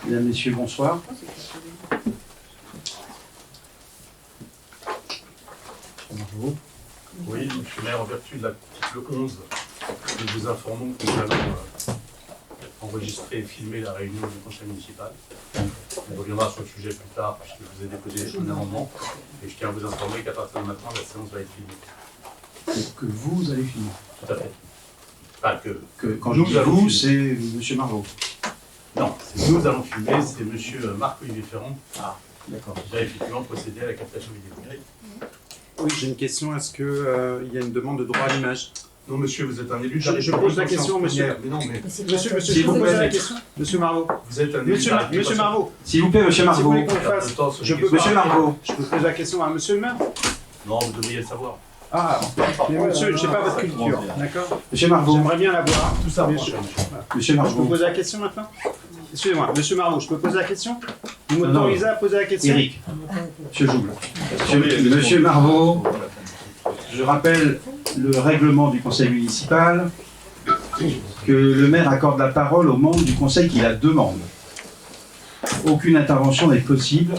Mesdames, Messieurs, bonsoir. Bonjour. Oui, Monsieur le maire, en vertu de l'article 11, nous vous informons que nous allons enregistrer et filmer la réunion du conseil municipal. On reviendra sur le sujet plus tard, puisque je vous ai déposé un amendement. Et je tiens à vous informer qu'à partir de maintenant, la séance va être filmée. Que vous allez filmer. Tout à fait. Pas Quand je dis vous, c'est M. Marvaux. Non, c'est nous allons filmer, c'est M. Marc-Olivier Ferrand Ah, d'accord. qui va effectivement procéder à la captation vidéo. Oui, j'ai une question. Est-ce qu'il y a une demande de droit à l'image? Non, monsieur, vous êtes un élu de la Je République pose la en question, séance monsieur. plénière. Mais non, mais Monsieur, S'il vous je pose plaît. la question. Monsieur Marvaux. vous êtes un élu de la République. Monsieur Marvaux. S'il vous plaît, M. Si vous Marvaux. voulez qu'on fasse. Monsieur Marvaux. Je peux poser la question à monsieur le maire? Non, vous devriez le savoir. Ah, mais monsieur, je n'ai pas votre culture. D'accord? M. Marvaux. J'aimerais bien la voir. Tout ça, Mais monsieur. M. Je peux Marvaux. poser la question maintenant? Excusez-moi, monsieur Marvaux, je peux poser la question? Vous Non, m'autorisez à poser la question? Éric. M. Jouble. Monsieur Marvaux, je rappelle le règlement du conseil municipal, que le maire accorde la parole aux membres du conseil qui la demandent. Aucune intervention n'est possible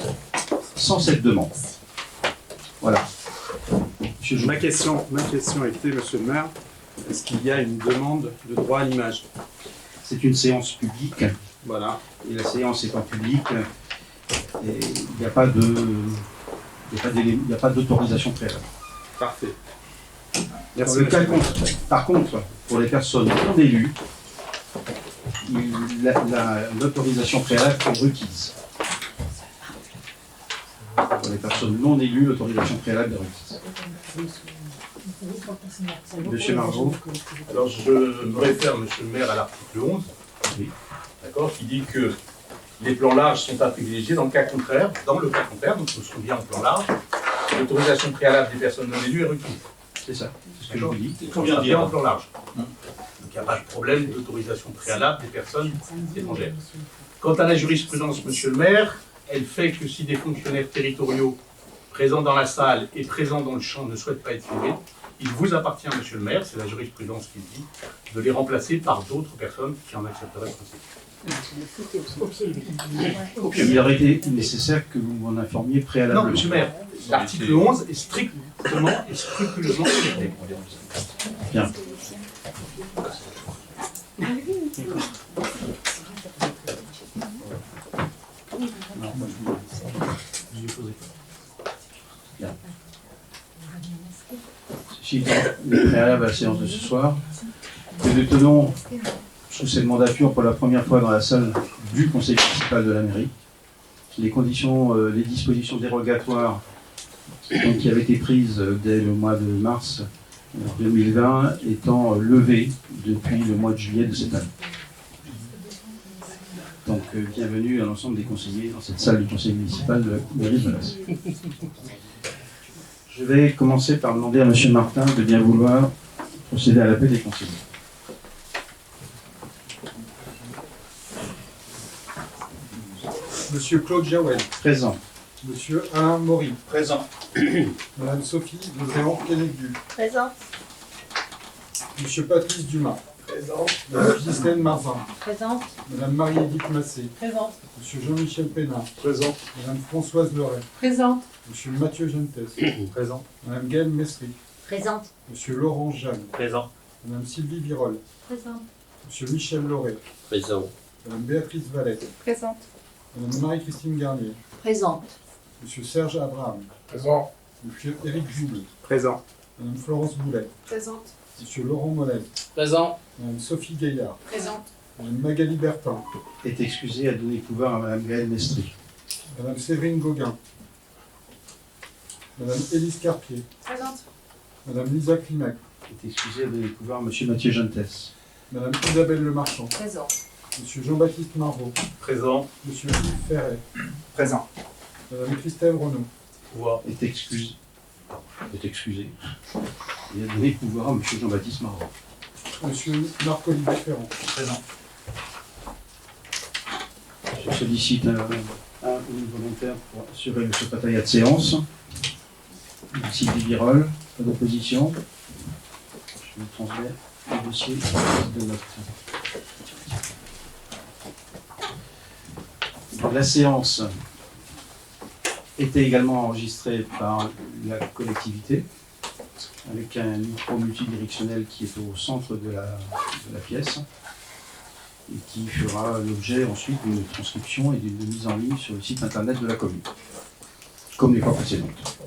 sans cette demande. Voilà. Monsieur Jouble. Ma question était, monsieur le maire, est-ce qu'il y a une demande de droit à l'image? C'est une séance publique, Voilà. et la séance étant publique, et il n'y a pas d'autorisation préalable. Parfait. Dans Merci. le cas par contre, pour les personnes non élues, l'autorisation préalable est requise. Pour les personnes non élues, l'autorisation préalable est requise. Monsieur Marvaux. Alors, je me réfère, monsieur le maire, à l'article 11, Oui. d'accord, qui dit que les plans larges sont à privilégier dans le cas contraire, donc nous serons bien en plan large, l'autorisation préalable des personnes non élues est requise. C'est ça, c'est ce que je vous dis. On sera bien en plan large. Donc, il n'y a pas de problème d'autorisation préalable des personnes étrangères. Quant à la jurisprudence, monsieur le maire, elle fait que si des fonctionnaires territoriaux présents dans la salle et présents dans le champ ne souhaitent pas être filmés, il vous appartient, monsieur le maire, c'est la jurisprudence qui le dit, de les remplacer par d'autres personnes qui en accepteraient le principe. Il aurait été nécessaire que vous m'en informiez préalablement. Non, monsieur le maire, l'article 11 est strictement et scrupuleusement respecté. Bien. Bien. Ceci étant le préalable à la séance de ce soir, que nous tenons sous cette mandature pour la première fois dans la salle du conseil municipal de la mairie, les dispositions dérogatoires qui avaient été prises dès le mois de mars 2020 étant levées depuis le mois de juillet de cette année. Donc bienvenue à l'ensemble des conseillers dans cette salle du conseil municipal de la mairie de Valence. Je vais commencer par demander à M. Martin de bien vouloir procéder à l'appel des conseillers. Monsieur Claude Jawel, Présent. Monsieur Alain Maury, Présent. Madame Sophie Léon Kenegbu, Présente. Monsieur Patrice Dumas, Présent. Madame Ghislaine Marzin, Présente. Madame Marie-Édith Massé, Présente. Monsieur Jean-Michel Pénard, Présent. Madame Françoise Leray, Présente. Monsieur Mathieu Gentes, Présent. Madame Gaëlle Mestry, Présente. Monsieur Laurent Jeanne, Présent. Madame Sylvie Virol, Présente. Monsieur Michel Lauré, Présent. Madame Béatrice Vallet, Présente. Madame Marie-Christine Garnier, Présente. Monsieur Serge Abraham, Présent. Monsieur Éric Jouble, Présent. Madame Florence Boulet, Présente. Monsieur Laurent Mollet, Présent. Madame Sophie Gaillard, Présente. Madame Magali Bertin, Est excusé à donner pouvoir à Mme Gaëlle Mestry. Madame Séverine Gauguin, Madame Élise Carpier, Présente. Madame Lisa Klimek, Est excusé à donner pouvoir à M. Mathieu Gentes. Madame Isabelle Lemarchand, Présente. Monsieur Jean-Baptiste Marvaux, Présent, Monsieur Yves Ferret, Présent. Madame Christelle Renaud, pouvoir. Est excusé et à donner pouvoir à M. Jean-Baptiste Marvaux. Monsieur Marc-Olivier Ferrand, Présent. Je sollicite un ou une volontaire pour assurer le secrétariat de séance. Sylvie Virol, pas d'opposition. Je vous transmets le dossier de notes. La séance était également enregistrée par la collectivité, avec un micro multidirectionnel qui est au centre de la pièce, et qui fera l'objet ensuite d'une transcription et d'une mise en ligne sur le site internet de la commune, comme les fois précédentes.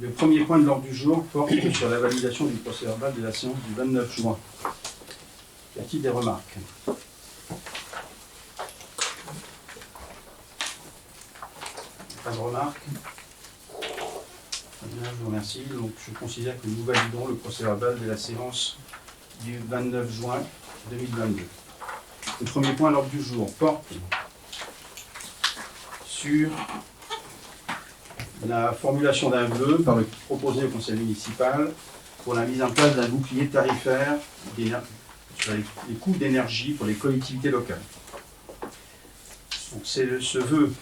Le premier point de l'ordre du jour porte sur la validation du procès-verbal de la séance du 29 juin. Y a-t-il des remarques? Pas de remarques? Très bien, je vous remercie. Donc, je considère que nous validons le procès-verbal de la séance du 29 juin 2022. Le premier point à l'ordre du jour porte sur la formulation d'un vœu proposé au conseil municipal pour la mise en place d'un bouclier tarifaire sur les coûts d'énergie pour les collectivités locales. Donc, ce vœu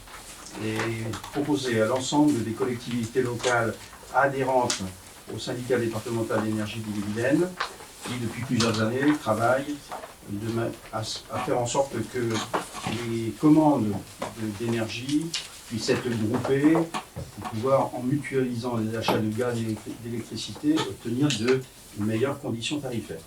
est proposé à l'ensemble des collectivités locales adhérentes au syndicat départemental d'énergie d'Ille-et-Vilaine, qui depuis plusieurs années travaille à faire en sorte que les commandes d'énergie puissent être groupées pour pouvoir, en mutualisant les achats de gaz et d'électricité, obtenir de meilleures conditions tarifaires.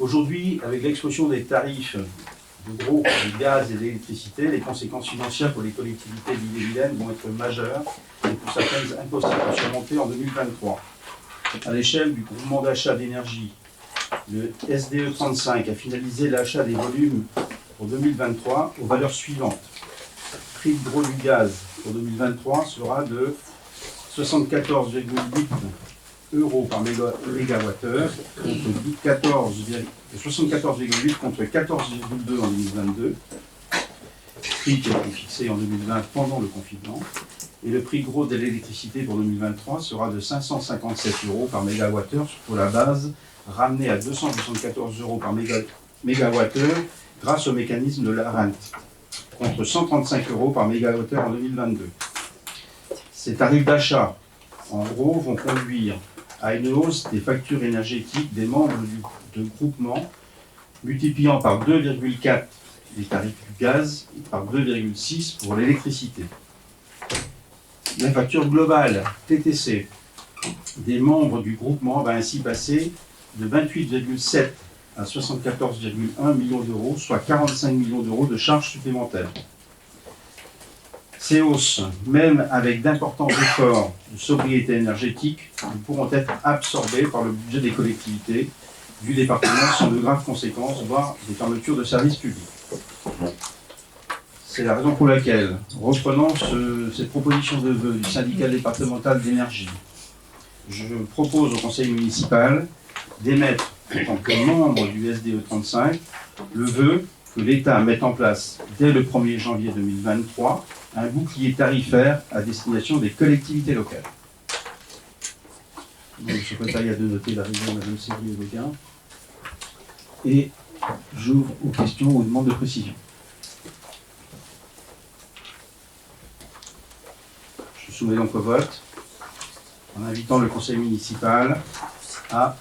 Aujourd'hui, avec l'explosion des tarifs de gros de gaz et d'électricité, les conséquences financières pour les collectivités d'Ille-et-Vilaine vont être majeures et pour certaines impossibles à surmonter en 2023. À l'échelle du groupement d'achat d'énergie, le SDE 35 a finalisé l'achat des volumes pour 2023 aux valeurs suivantes. Le prix de gros du gaz pour 2023 sera de 74,8 € par mégawattheure, contre 74,8 contre 14,2 en 2022, prix qui a été fixé en 2020 pendant le confinement. Et le prix gros de l'électricité pour 2023 sera de 557 € par mégawattheure pour la base, ramenée à 274 € par mégawattheure grâce au mécanisme de la rente, contre 135 € par mégawattheure en 2022. Ces tarifs d'achat, en gros, vont conduire à une hausse des factures énergétiques des membres de groupement, multipliant par 2,4 les tarifs du gaz et par 2,6 pour l'électricité. La facture globale TTC des membres du groupement va ainsi passer de 28,7 à 74,1 millions d'euros, soit 45 millions d'euros de charges supplémentaires. Ces hausses, même avec d'importants efforts de sobriété énergétique, ne pourront être absorbées par le budget des collectivités du département sans de graves conséquences, voire des fermetures de services publics. C'est la raison pour laquelle, reprenant cette proposition de vœu du syndicat départemental d'énergie, je propose au conseil municipal d'émettre, en tant que membre du SDE 35, le vœu que l'État mette en place dès le 1er janvier 2023 un bouclier tarifaire à destination des collectivités locales. Donc, le secrétariat de noter l'arrivée de Mme Sévrier-Leguin. Et j'ouvre aux questions ou aux demandes de précision. Je soumets donc au vote en invitant le conseil municipal à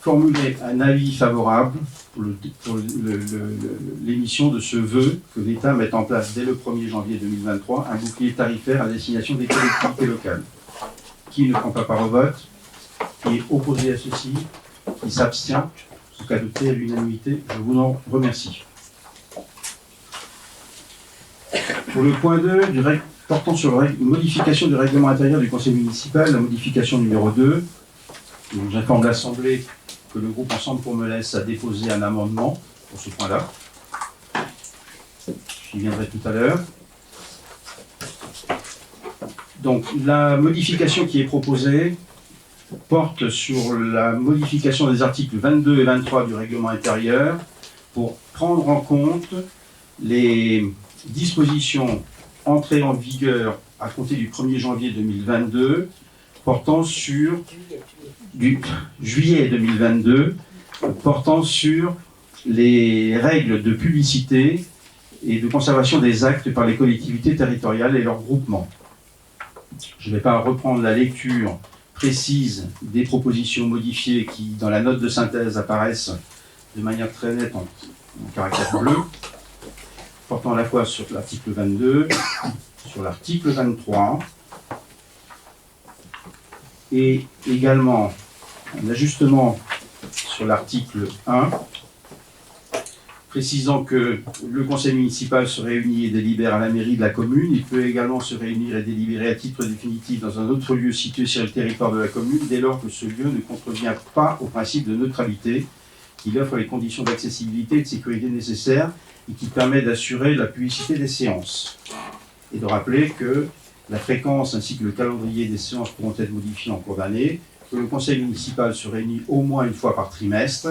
formuler un avis favorable pour l'émission de ce vœu que l'État mette en place dès le 1er janvier 2023 un bouclier tarifaire à destination des collectivités locales. Qui ne prend pas part au vote, qui est opposé à ceci, qui s'abstient, donc adopté à l'unanimité, je vous en remercie. Pour le point 2, portant sur la modification du règlement intérieur du conseil municipal, la modification numéro 2, j'informe l'Assemblée que le groupe Ensemble pour Melès a déposé un amendement pour ce point-là. J'y viendrai tout à l'heure. Donc, la modification qui est proposée porte sur la modification des articles 22 et 23 du règlement intérieur pour prendre en compte les dispositions entrées en vigueur à compter du 1er janvier 2022 portant sur du juillet 2022 portant sur les règles de publicité et de conservation des actes par les collectivités territoriales et leurs groupements. Je ne vais pas reprendre la lecture précise des propositions modifiées qui, dans la note de synthèse, apparaissent de manière très nette en caractère bleu, portant à la fois sur l'article 22, sur l'article 23, et également un ajustement sur l'article 1, précisant que le conseil municipal se réunit et délibère à la mairie de la commune. Il peut également se réunir et délibérer à titre définitif dans un autre lieu situé sur le territoire de la commune, dès lors que ce lieu ne contrevient pas au principe de neutralité, qu'il offre les conditions d'accessibilité et de sécurité nécessaires et qui permet d'assurer la publicité des séances. Et de rappeler que la fréquence ainsi que le calendrier des séances pourront être modifiés en cours d'année, que le conseil municipal se réunit au moins une fois par trimestre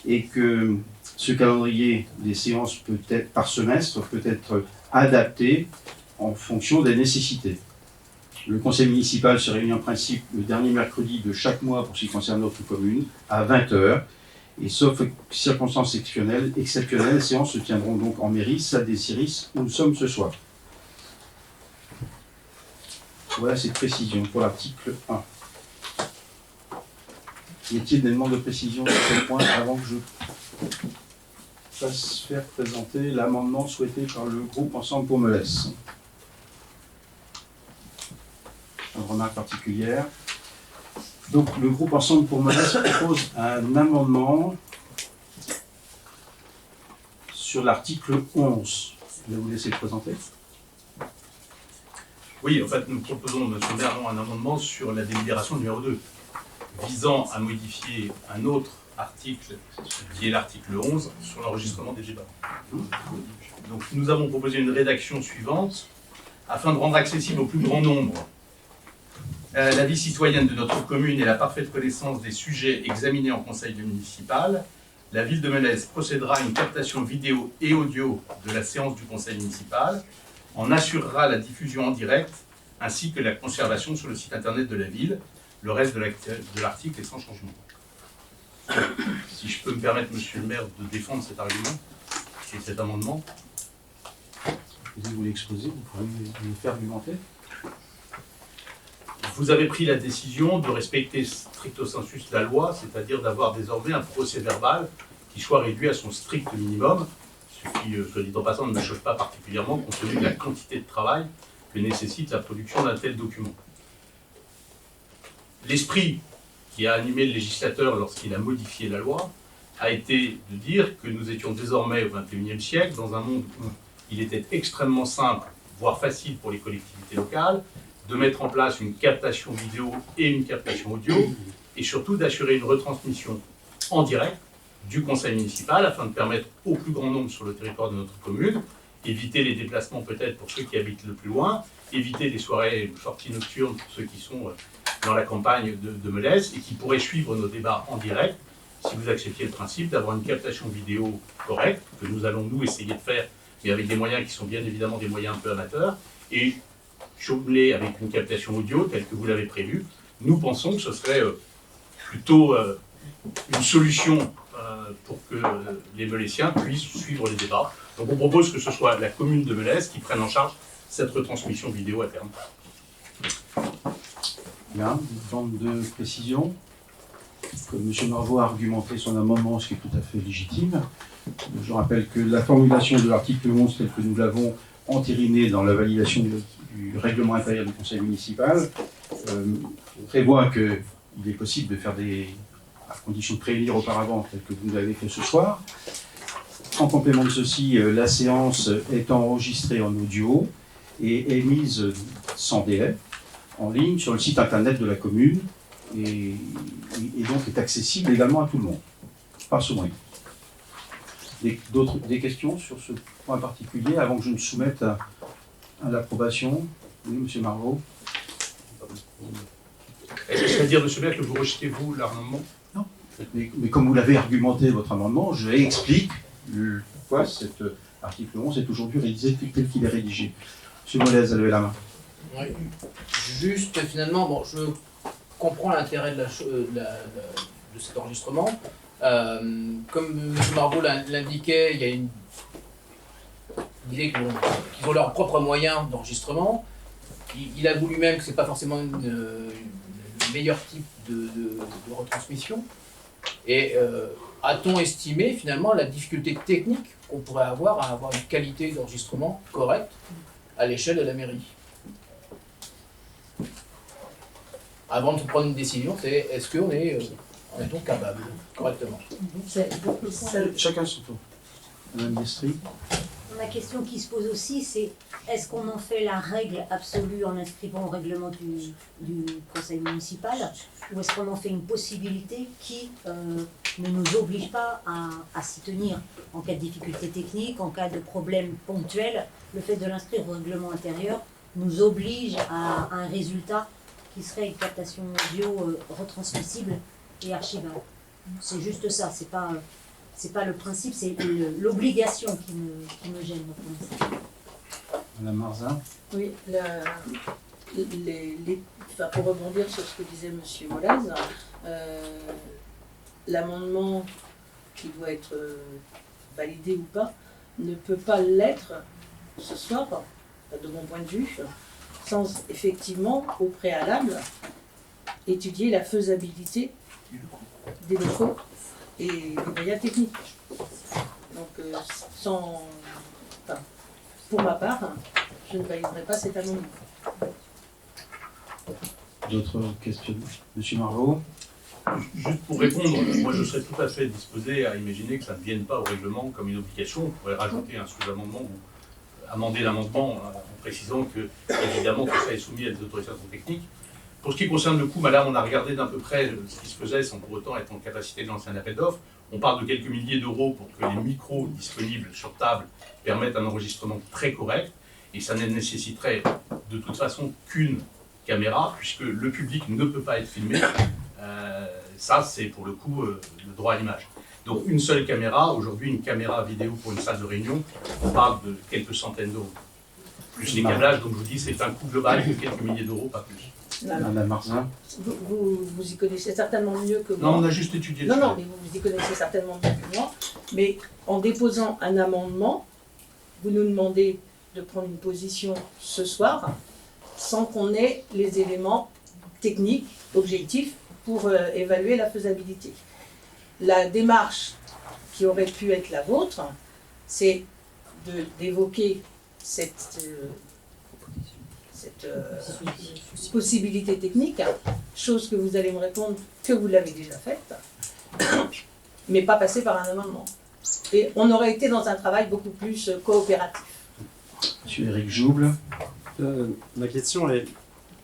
et que ce calendrier des séances par semestre peut être adapté en fonction des nécessités. Le conseil municipal se réunit en principe le dernier mercredi de chaque mois pour ce qui concerne notre commune, à 20 h. Et sauf circonstances exceptionnelles, les séances se tiendront donc en mairie, salle des Siris, où nous sommes ce soir. Voilà ces précisions pour l'article 1. Y a-t-il des demandes de précision sur ce point avant que je fasse faire présenter l'amendement souhaité par le groupe Ensemble pour Melès? Une remarque particulière. Donc le groupe Ensemble pour Melès propose un amendement sur l'article 11. Je vais vous laisser le présenter. Oui, en fait, nous proposons, M. le maire, un amendement sur la délibération numéro 2, visant à modifier un autre article, qui est l'article 11, sur l'enregistrement des débats. Donc nous avons proposé une rédaction suivante, afin de rendre accessible au plus grand nombre la vie citoyenne de notre commune et la parfaite connaissance des sujets examinés en conseil municipal. La ville de Melès procédera à une captation vidéo et audio de la séance du conseil municipal, en assurera la diffusion en direct, ainsi que la conservation sur le site internet de la ville. Le reste de l'article est sans changement. Si je peux me permettre, monsieur le maire, de défendre cet argument et cet amendement. Vous voulez exposer, vous pourrez me faire argumenter. Vous avez pris la décision de respecter stricto sensus la loi, c'est-à-dire d'avoir désormais un procès verbal qui soit réduit à son strict minimum, ce qui, soit dit en passant, ne me choque pas particulièrement compte tenu de la quantité de travail que nécessite la production d'un tel document. L'esprit qui a animé le législateur lorsqu'il a modifié la loi a été de dire que nous étions désormais au XXIe siècle, dans un monde où il était extrêmement simple, voire facile pour les collectivités locales, de mettre en place une captation vidéo et une captation audio, et surtout d'assurer une retransmission en direct du conseil municipal afin de permettre au plus grand nombre sur le territoire de notre commune, éviter les déplacements peut-être pour ceux qui habitent le plus loin, éviter les soirées sorties nocturnes pour ceux qui sont dans la campagne de Melès et qui pourraient suivre nos débats en direct, si vous acceptiez le principe d'avoir une captation vidéo correcte, que nous allons nous essayer de faire, mais avec des moyens qui sont bien évidemment des moyens un peu amateurs, et jumelé avec une captation audio telle que vous l'avez prévu. Nous pensons que ce serait plutôt une solution pour que les Melésiens puissent suivre les débats. Donc on propose que ce soit la commune de Melès qui prenne en charge cette retransmission vidéo à terme. Bien, une demande de précision. Comme M. Marvaux a argumenté son amendement, ce qui est tout à fait légitime. Je rappelle que la formulation de l'article 11, tel que nous l'avons entériné dans la validation du règlement intérieur du conseil municipal, prévoit qu'il est possible de faire à condition de prévenir auparavant, tel que vous l'avez fait ce soir. En complément de ceci, la séance est enregistrée en audio et est mise sans délai en ligne sur le site internet de la commune et donc est accessible également à tout le monde, par ce moyen. Des questions sur ce point particulier avant que je ne soumette à l'approbation? Oui, M. Marvaux. C'est-à-dire, M. le maire, que vous rejetez, vous, l'amendement? Non. Mais comme vous l'avez argumenté, votre amendement, je explique pourquoi cet article 11 est aujourd'hui réalisé tel qu'il est rédigé. M. Molez, levez la main. Oui. Juste, finalement, bon, je comprends l'intérêt de cet enregistrement. Comme M. Marvaux l'indiquait, il y a une idée qu'ils ont leurs propres moyens d'enregistrement. Il avoue lui-même que ce n'est pas forcément le meilleur type de retransmission. Et a-t-on estimé finalement la difficulté technique qu'on pourrait avoir à avoir une qualité d'enregistrement correcte à l'échelle de la mairie? Avant de prendre une décision, c'est est-ce qu'on est, en est-on capable correctement? Chacun son tour. Madame Destry. La question qui se pose aussi, c'est est-ce qu'on en fait la règle absolue en inscrivant au règlement du conseil municipal, ou est-ce qu'on en fait une possibilité qui ne nous oblige pas à s'y tenir en cas de difficulté technique, en cas de problème ponctuel? Le fait de l'inscrire au règlement intérieur nous oblige à un résultat qui serait une captation audio retransmissible et archivable. C'est juste ça, c'est pas le principe, c'est l'obligation qui me gêne. Madame Marzin. Oui, enfin, pour rebondir sur ce que disait M. Molaz, l'amendement qui doit être validé ou pas ne peut pas l'être ce soir, de mon point de vue, sans effectivement, au préalable, étudier la faisabilité des locaux et des moyens techniques. Donc, enfin, pour ma part, je ne validerai pas cet amendement. D'autres questions? Monsieur Marvaux. Juste pour répondre, moi je serais tout à fait disposé à imaginer que ça ne vienne pas au règlement comme une obligation. On pourrait rajouter un sous-amendement ou amender l'amendement en précisant que, évidemment, tout ça est soumis à des autorisations techniques. Pour ce qui concerne le coût, madame, on a regardé d'un peu près ce qui se faisait sans pour autant être en capacité de lancer un appel d'offres. On parle de quelques milliers d'euros pour que les micros disponibles sur table permettent un enregistrement très correct. Et ça ne nécessiterait de toute façon qu'une caméra, puisque le public ne peut pas être filmé. Ça, c'est pour le coup le droit à l'image. Donc une seule caméra, aujourd'hui une caméra vidéo pour une salle de réunion, on parle de quelques centaines d'euros. Plus les câblages, donc je vous dis, c'est un coût global de quelques milliers d'euros, pas plus. Madame Marzin. Vous y connaissez certainement mieux que moi. Non, on a juste étudié Non, le non, sujet. mais vous y connaissez certainement mieux que moi. Mais en déposant un amendement, vous nous demandez de prendre une position ce soir sans qu'on ait les éléments techniques, objectifs, pour évaluer la faisabilité. La démarche qui aurait pu être la vôtre, c'est d'évoquer cette possibilité technique, chose que vous allez me répondre que vous l'avez déjà faite, mais pas passer par un amendement. Et on aurait été dans un travail beaucoup plus coopératif. Monsieur Éric Jouble. Ma question est,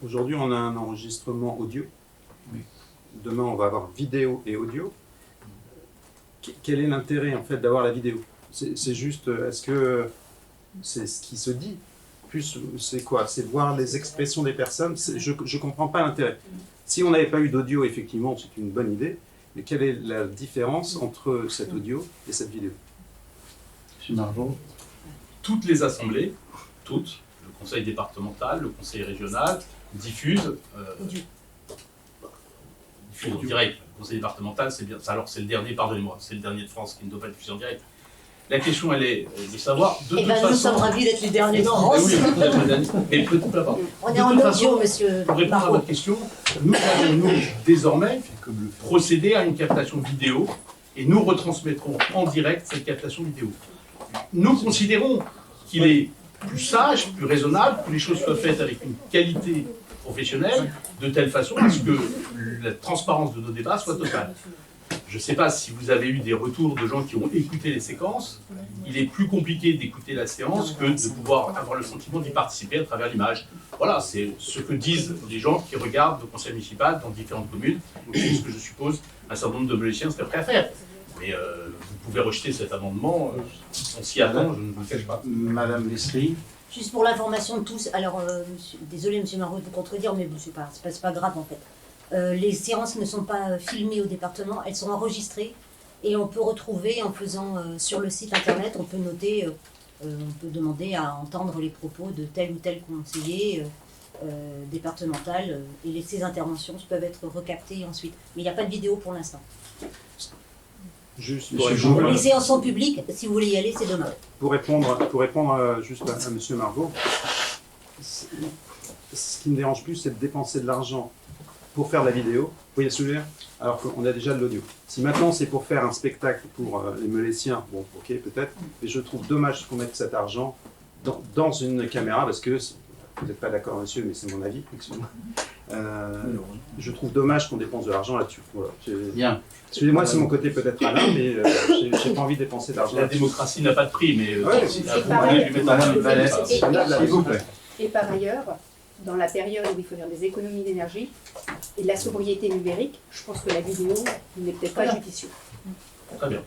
aujourd'hui on a un enregistrement audio. Oui. Demain on va avoir vidéo et audio. Quel est l'intérêt en fait d'avoir la vidéo? C'est juste, est-ce que c'est ce qui se dit? Plus, c'est quoi? C'est voir les expressions des personnes. Je ne comprends pas l'intérêt. Si on n'avait pas eu d'audio, effectivement, c'est une bonne idée. Mais quelle est la différence entre cet audio et cette vidéo? Monsieur Marvaux. Toutes les assemblées, toutes, le conseil départemental, le conseil régional, diffusent en direct. Le conseil départemental, c'est bien. Alors c'est le dernier, pardonnez-moi, c'est le dernier de France qui ne doit pas diffuser en direct. La question, elle est de savoir, de toute façon... nous sommes ravis d'être les derniers de Non, France. mais oui, vous êtes le dernier. Mais peut-être pas. On De est en toute audio, façon, monsieur pour répondre à Marot. votre question, nous allons désormais procéder à une captation vidéo et nous retransmettrons en direct cette captation vidéo. Nous considérons qu'il est plus sage, plus raisonnable, que les choses soient faites avec une qualité professionnelle, de telle façon à ce que la transparence de nos débats soit totale. Je ne sais pas si vous avez eu des retours de gens qui ont écouté les séquences. Il est plus compliqué d'écouter la séance que de pouvoir avoir le sentiment d'y participer à travers l'image. Voilà, c'est ce que disent les gens qui regardent le conseil municipal dans différentes communes. C'est ce que je suppose un certain nombre de musiciens seraient prêts à faire. Mais vous pouvez rejeter cet amendement, on s'y attend, je ne vous le cache pas. Madame Leslie. Juste pour l'information de tous, alors désolé monsieur Marot de vous contredire, mais bon, c'est pas grave en fait. Les séances ne sont pas filmées au département, elles sont enregistrées et on peut retrouver en faisant sur le site internet, on peut noter, on peut demander à entendre les propos de tel ou tel conseiller départemental et ces interventions peuvent être recaptées ensuite. Mais il n'y a pas de vidéo pour l'instant. Juste Monsieur Jouble. Les séances sont publiques, si vous voulez y aller, c'est demain. pour répondre juste à M. Marvaux, ce qui me dérange plus, c'est de dépenser de l'argent pour faire de la vidéo, vous voyez ce que je veux dire? Alors qu'on a déjà de l'audio. Si maintenant c'est pour faire un spectacle pour les Meulésiens, bon, ok, peut-être, mais je trouve dommage qu'on mette cet argent dans une caméra, parce que, vous n'êtes pas d'accord, monsieur, mais c'est mon avis, excusez-moi. Je trouve dommage qu'on dépense de l'argent là-dessus. Voilà. Bien. Excusez-moi, c'est mon côté peut-être malin, mais j'ai pas envie de dépenser d'argent La là-dessus. démocratie n'a pas de prix, mais Ouais, si c'est la ça. compagnie lui met Madame Vallet, s'il vous plaît. Et par ailleurs, dans la période où il faut faire des économies d'énergie et de la sobriété numérique, je pense que la vidéo n'est peut-être pas judicieux. Très bien.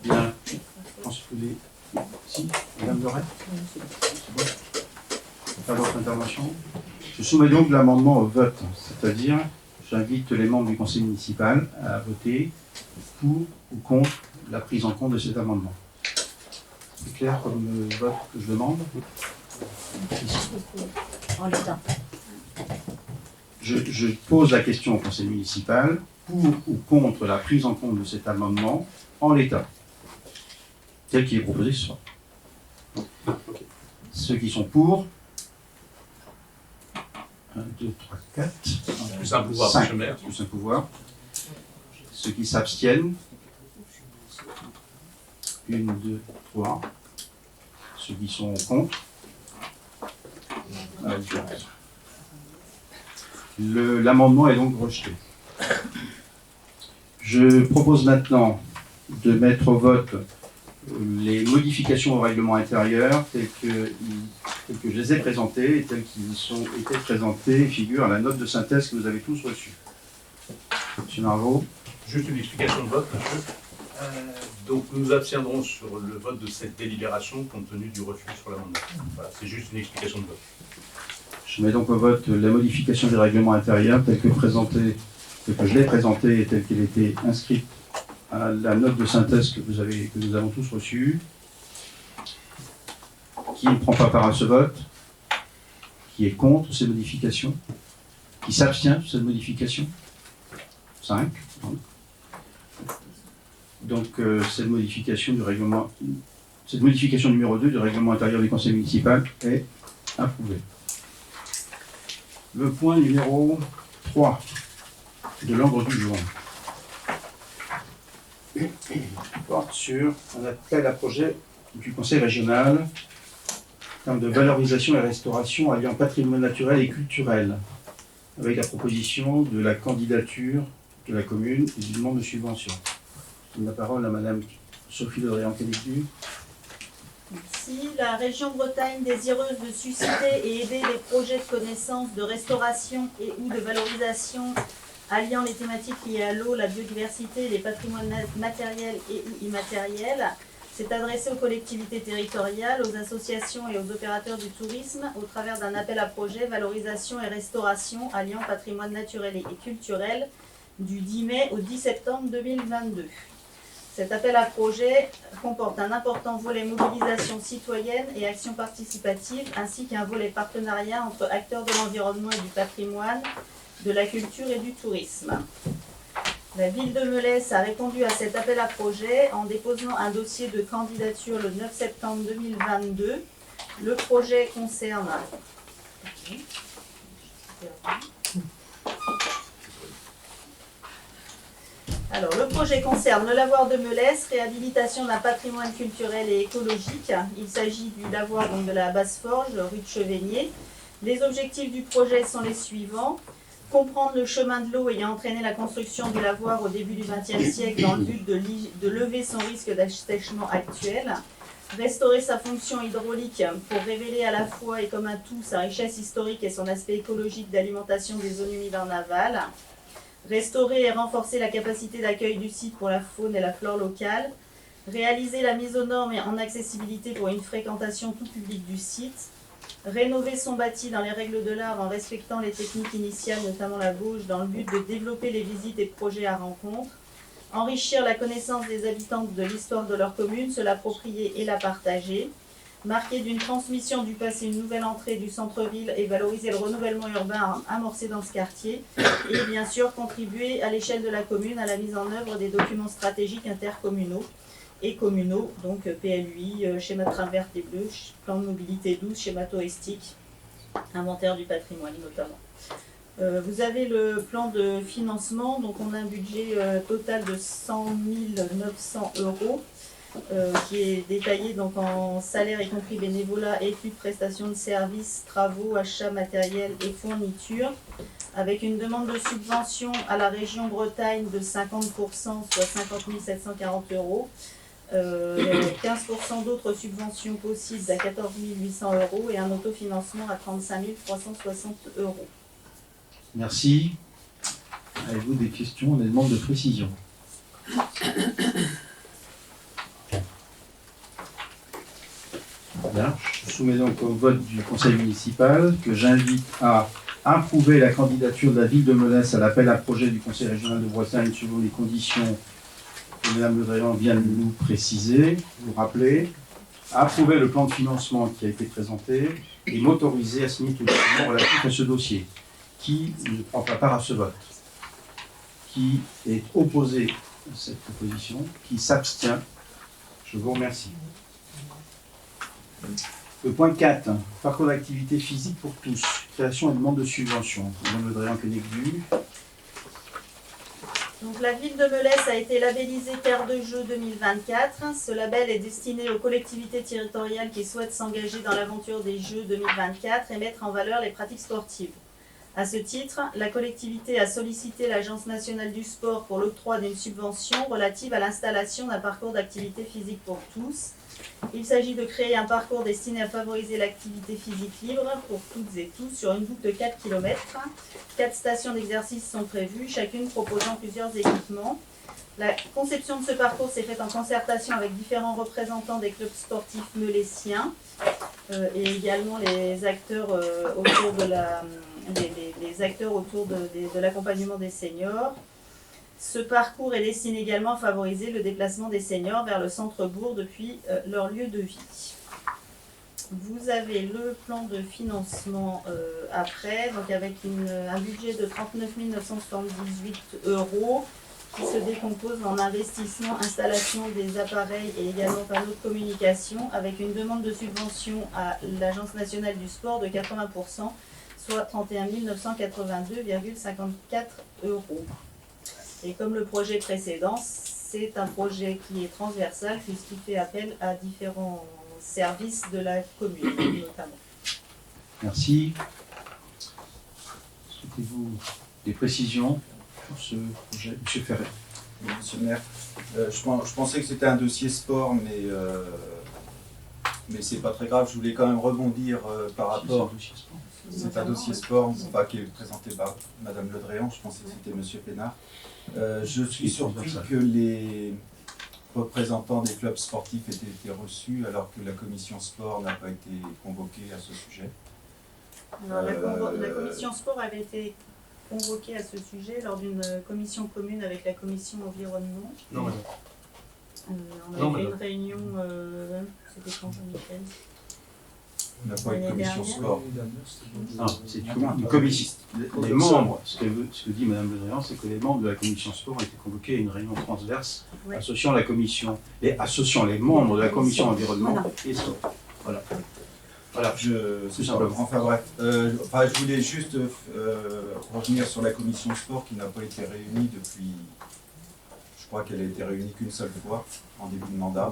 Bien. Je pense que les... Si, Madame Loret, c'est bon. Pas votre intervention. Je soumets donc l'amendement au vote, c'est-à-dire j'invite les membres du conseil municipal à voter pour ou contre la prise en compte de cet amendement. C'est clair comme vote que je demande? En l'état. Je pose la question au conseil municipal pour ou contre la prise en compte de cet amendement en l'état, tel qu'il est proposé ce soir. Ceux qui sont pour, 1, 2, 3, 4, Plus un pouvoir, 5, monsieur le maire. plus un pouvoir. Ceux qui s'abstiennent, 1, 2, 3. Ceux qui sont contre, à la différence. L'amendement est donc rejeté. Je propose maintenant de mettre au vote les modifications au règlement intérieur telles que je les ai présentées et telles qu'ils ont été présentées et figurent à la note de synthèse que vous avez tous reçue. Monsieur Marvaux. Juste une explication de vote, monsieur. Donc nous nous abstiendrons sur le vote de cette délibération compte tenu du refus sur l'amendement. Voilà, c'est juste une explication de vote. Je mets donc au vote la modification du règlement intérieur telle que je l'ai présentée et telle qu'elle était inscrite à la note de synthèse que nous avons tous reçue. Qui ne prend pas part à ce vote? Qui est contre ces modifications? Qui s'abstient sur cette modification? 5. Donc cette modification numéro 2 du règlement intérieur du conseil municipal est approuvée. Le point numéro 3 de l'ordre du jour porte sur un appel à projet du conseil régional en termes de valorisation et restauration alliant patrimoine naturel et culturel, avec la proposition de la candidature de la commune et du demande de subvention. Je donne la parole à Madame Sophie Loré-Anquelicdu. Merci. La région Bretagne, désireuse de susciter et aider les projets de connaissance, de restauration et ou de valorisation alliant les thématiques liées à l'eau, la biodiversité, les patrimoines matériels et ou immatériels, s'est adressée aux collectivités territoriales, aux associations et aux opérateurs du tourisme au travers d'un appel à projet valorisation et restauration alliant patrimoine naturel et culturel du 10 mai au 10 septembre 2022. Cet appel à projet comporte un important volet mobilisation citoyenne et action participative, ainsi qu'un volet partenariat entre acteurs de l'environnement et du patrimoine, de la culture et du tourisme. La ville de Melesse a répondu à cet appel à projet en déposant un dossier de candidature le 9 septembre 2022. Le projet concerne... Alors, le projet concerne le lavoir de Melesse, réhabilitation d'un patrimoine culturel et écologique. Il s'agit du lavoir donc, de la Basse-Forge, rue de Chevigné. Les objectifs du projet sont les suivants. Comprendre le chemin de l'eau ayant entraîné la construction du lavoir au début du XXe siècle dans le but de lever son risque d'assèchement actuel. Restaurer sa fonction hydraulique pour révéler à la fois et comme un tout sa richesse historique et son aspect écologique d'alimentation des zones humides en aval. Restaurer et renforcer la capacité d'accueil du site pour la faune et la flore locale. Réaliser la mise aux normes et en accessibilité pour une fréquentation tout public du site. Rénover son bâti dans les règles de l'art en respectant les techniques initiales, notamment la bauge, dans le but de développer les visites et projets à rencontre. Enrichir la connaissance des habitants de l'histoire de leur commune, se l'approprier et la partager. Marquer d'une transmission du passé une nouvelle entrée du centre-ville et valoriser le renouvellement urbain amorcé dans ce quartier. Et bien sûr, contribuer à l'échelle de la commune à la mise en œuvre des documents stratégiques intercommunaux et communaux, donc PLUI, schéma de train vert et bleu, plan de mobilité douce, schéma touristique, inventaire du patrimoine notamment. Vous avez le plan de financement, donc on a un budget total de 100 900 euros qui est détaillé donc en salaire y compris bénévolat, études, prestations de services, travaux, achats matériels et fournitures, avec une demande de subvention à la région Bretagne de 50%, soit 50 740 euros. 15% d'autres subventions possibles à 14 800 euros et un autofinancement à 35 360 euros. Merci. Avez-vous des questions, des demandes de précision? Bien. Je soumets donc au vote du conseil municipal que j'invite à approuver la candidature de la ville de Melesse à l'appel à projet du conseil régional de Bretagne suivant les conditions que Mme Le Drian vient de nous préciser, vous rappeler, approuver le plan de financement qui a été présenté et m'autoriser à signer tout le document relatif à ce dossier. Qui ne prend pas part à ce vote? Qui est opposé à cette proposition? Qui s'abstient? Je vous remercie. Le point 4, parcours d'activité physique pour tous, création et demande de subvention. Mme Le Drian Kenegdu. Donc la ville de Melesse a été labellisée Terre de Jeux 2024. Ce label est destiné aux collectivités territoriales qui souhaitent s'engager dans l'aventure des Jeux 2024 et mettre en valeur les pratiques sportives. À ce titre, la collectivité a sollicité l'Agence nationale du sport pour l'octroi d'une subvention relative à l'installation d'un parcours d'activité physique pour tous. Il s'agit de créer un parcours destiné à favoriser l'activité physique libre pour toutes et tous sur une boucle de 4 km. 4 stations d'exercice sont prévues, chacune proposant plusieurs équipements. La conception de ce parcours s'est faite en concertation avec différents représentants des clubs sportifs meulésiens et également les acteurs autour de l'accompagnement des seniors. Ce parcours est destiné également à favoriser le déplacement des seniors vers le centre-bourg depuis leur lieu de vie. Vous avez le plan de financement après, donc avec un budget de 39 978 euros qui se décompose en investissement, installation des appareils et également panneaux de communication avec une demande de subvention à l'Agence nationale du sport de 80%, soit 31 982,54 euros. Et comme le projet précédent, c'est un projet qui est transversal puisqu'il fait appel à différents services de la commune, notamment. Merci. Souhaitez-vous des précisions sur ce projet? Monsieur Ferret. Oui, monsieur le maire, je pensais que c'était un dossier sport, mais c'est pas très grave. Je voulais quand même rebondir par rapport. C'est un dossier sport, pas qui est présenté par Madame Le Drian, je pensais que c'était Monsieur Pénard. Je suis surpris que les représentants des clubs sportifs aient été reçus alors que la commission sport n'a pas été convoquée à ce sujet. Alors, la commission sport avait été convoquée à ce sujet lors d'une commission commune avec la commission environnement. Non, madame. On avait fait une réunion, c'était quand, Jean-Michel? On n'a pas une commission sport. Non, c'est une commission. Les membres, ce que dit Mme Le Drian, c'est que les membres de la commission sport ont été convoqués à une réunion transverse associant la commission et associant les membres de la commission environnement et sport. Voilà. Voilà. C'est simplement. Enfin bref, je voulais juste revenir sur la commission sport qui n'a pas été réunie depuis. Je crois qu'elle a été réunie qu'une seule fois en début de mandat.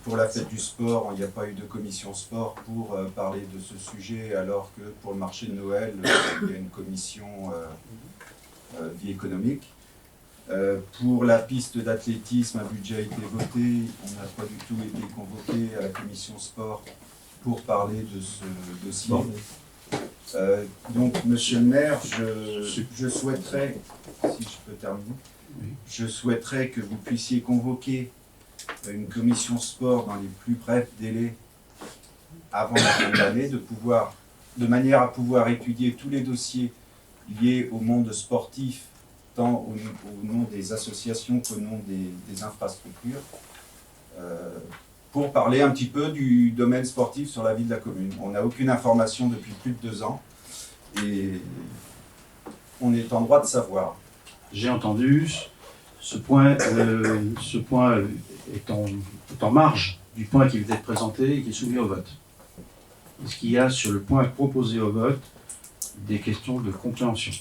Pour la fête du sport, il n'y a pas eu de commission sport pour parler de ce sujet, alors que pour le marché de Noël, il y a une commission vie économique. Pour la piste d'athlétisme, un budget a été voté, on n'a pas du tout été convoqué à la commission sport pour parler de ce dossier. Donc, monsieur le maire, je souhaiterais, si je peux terminer, je souhaiterais que vous puissiez convoquer une commission sport dans les plus brefs délais avant la fin de l'année, de manière à pouvoir étudier tous les dossiers liés au monde sportif, tant au nom des associations qu'au nom des infrastructures, pour parler un petit peu du domaine sportif sur la vie de la commune. On n'a aucune information depuis plus de 2 ans et on est en droit de savoir. J'ai entendu. Ce point est en marge du point qui vient d'être présenté et qui est soumis au vote. Ce qu'il y a sur le point proposé au vote, des questions de compréhension.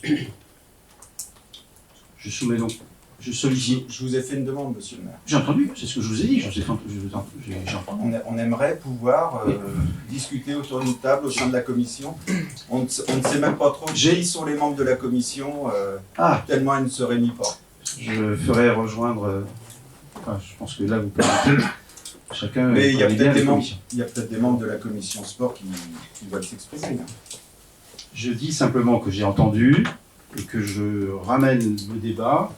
Je soumets donc, je sollicite. Je vous ai fait une demande, monsieur le maire. J'ai entendu, c'est ce que je vous ai dit, j'ai entendu. On aimerait pouvoir discuter autour d'une table au sein de la commission. On ne sait même pas trop qui sont les membres de la commission, tellement elle ne se réunit pas. Je ferai rejoindre. Je pense que là, vous permettez. Chacun. Mais il y a peut-être des membres de la commission sport qui doivent s'exprimer. Je dis simplement que j'ai entendu et que je ramène le débat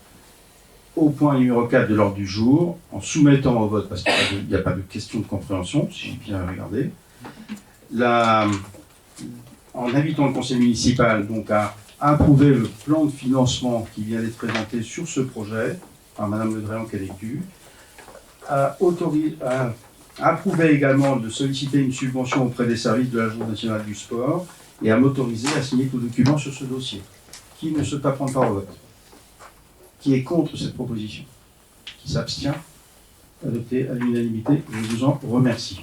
au point numéro 4 de l'ordre du jour, en soumettant au vote, parce qu'il n'y a pas de question de compréhension, si j'ai bien regardé, en invitant le conseil municipal donc à approuver le plan de financement qui vient d'être présenté sur ce projet par Madame Le Dréan-Calécu, à approuver également de solliciter une subvention auprès des services de l'Agence nationale du sport et à m'autoriser à signer tout document sur ce dossier. Qui ne souhaite pas prendre part au vote? Qui est contre cette proposition? Qui s'abstient? Adopté à l'unanimité, je vous en remercie.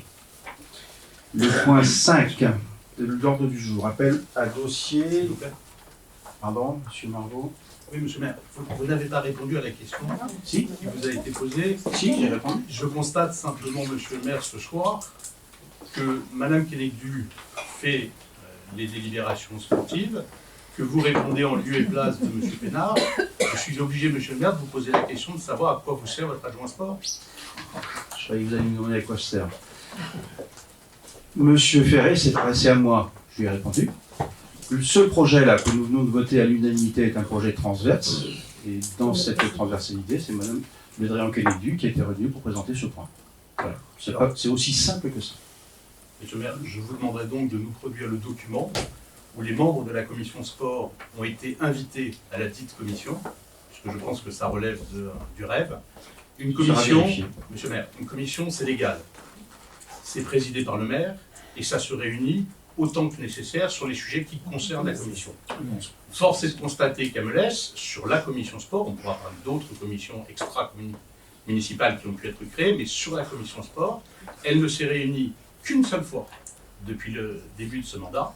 Le point 5 de l'ordre du jour, appel à dossier. Pardon, monsieur Margot. Oui, monsieur le maire, vous n'avez pas répondu à la question Si. qui vous a été posée. Si, j'ai répondu. Je constate simplement, monsieur le maire, ce soir, que madame Calécu fait les délibérations sportives, que vous répondez en lieu et place de monsieur Pénard. Je suis obligé, monsieur le maire, de vous poser la question de savoir à quoi vous sert votre adjoint sport. Je croyais que vous alliez me demander à quoi ça sert. Monsieur Ferré s'est adressé à moi, je lui ai répondu. Le seul projet là que nous venons de voter à l'unanimité est un projet transverse, et dans cette transversalité, c'est Madame Le Dréan-Calécu qui était revenue pour présenter ce point. Voilà. C'est aussi simple que ça. Monsieur le maire, je vous demanderai donc de nous produire le document où les membres de la commission sport ont été invités à la dite commission, puisque je pense que ça relève du rêve. Une commission, monsieur le maire, une commission c'est légal. C'est présidé par le maire et ça se réunit autant que nécessaire sur les sujets qui concernent la commission. Force est de constater qu'à Melès, sur la commission sport, on pourra parler d'autres commissions extra-municipales qui ont pu être créées, mais sur la commission sport, elle ne s'est réunie qu'une seule fois depuis le début de ce mandat.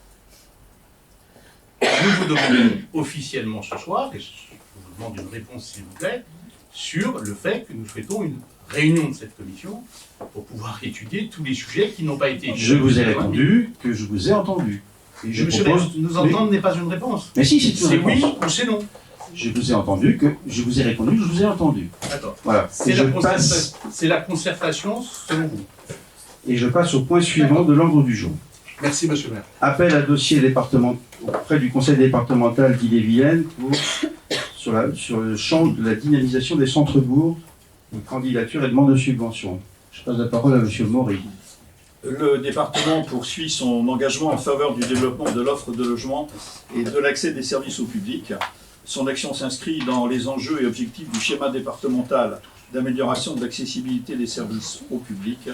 Nous vous demandons officiellement ce soir, et je vous demande une réponse s'il vous plaît, sur le fait que nous souhaitons une réunion de cette commission pour pouvoir étudier tous les sujets qui n'ont pas été étudiés. Je vous ai répondu que je vous ai entendu. Et je propose... Nous entendre n'est pas une réponse. Mais si, c'est une réponse. C'est oui ou c'est non. Je vous ai entendu que je vous ai répondu que je vous ai entendu. D'accord. Voilà. C'est la concertation selon vous. Et je passe au point suivant de l'ordre du jour. Merci, monsieur le maire. Appel à dossier auprès du conseil départemental d'Ille-et-Vilaine sur le champ de la dynamisation des centres-bourgs, une candidature et demande de subvention. Je passe la parole à monsieur Maury. Le département poursuit son engagement en faveur du développement de l'offre de logement et de l'accès des services au public. Son action s'inscrit dans les enjeux et objectifs du schéma départemental d'amélioration de l'accessibilité des services au public,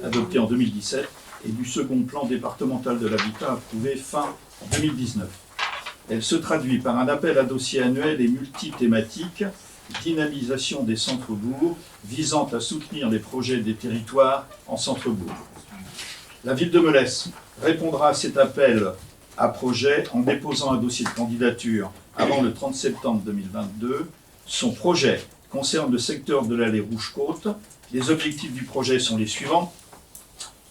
adopté en 2017, et du second plan départemental de l'habitat approuvé fin 2019. Elle se traduit par un appel à dossier annuel et multithématique, dynamisation des centres-bourgs, visant à soutenir les projets des territoires en centre-bourg. La ville de Melès répondra à cet appel à projet en déposant un dossier de candidature avant le 30 septembre 2022. Son projet concerne le secteur de l'allée Rouge-Côte. Les objectifs du projet sont les suivants: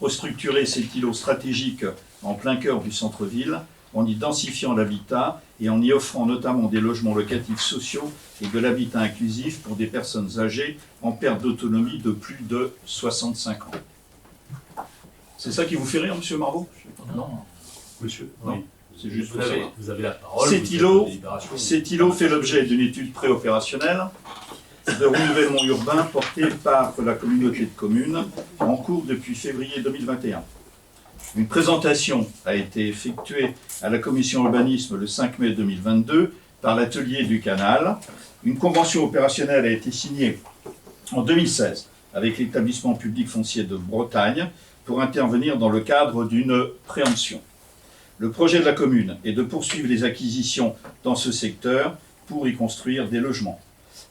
restructurer cet îlot stratégique en plein cœur du centre-ville, en y densifiant l'habitat et en y offrant notamment des logements locatifs sociaux et de l'habitat inclusif pour des personnes âgées en perte d'autonomie de plus de 65 ans. C'est ça qui vous fait rire, monsieur Marveau? Non, monsieur. Non. Oui. C'est juste vous avez la parole. Cet îlot fait l'objet d'une étude préopérationnelle de renouvellement urbain portée par la communauté de communes en cours depuis février 2021. Une présentation a été effectuée à la commission urbanisme le 5 mai 2022 par l'atelier du Canal. Une convention opérationnelle a été signée en 2016 avec l'établissement public foncier de Bretagne pour intervenir dans le cadre d'une préemption. Le projet de la commune est de poursuivre les acquisitions dans ce secteur pour y construire des logements.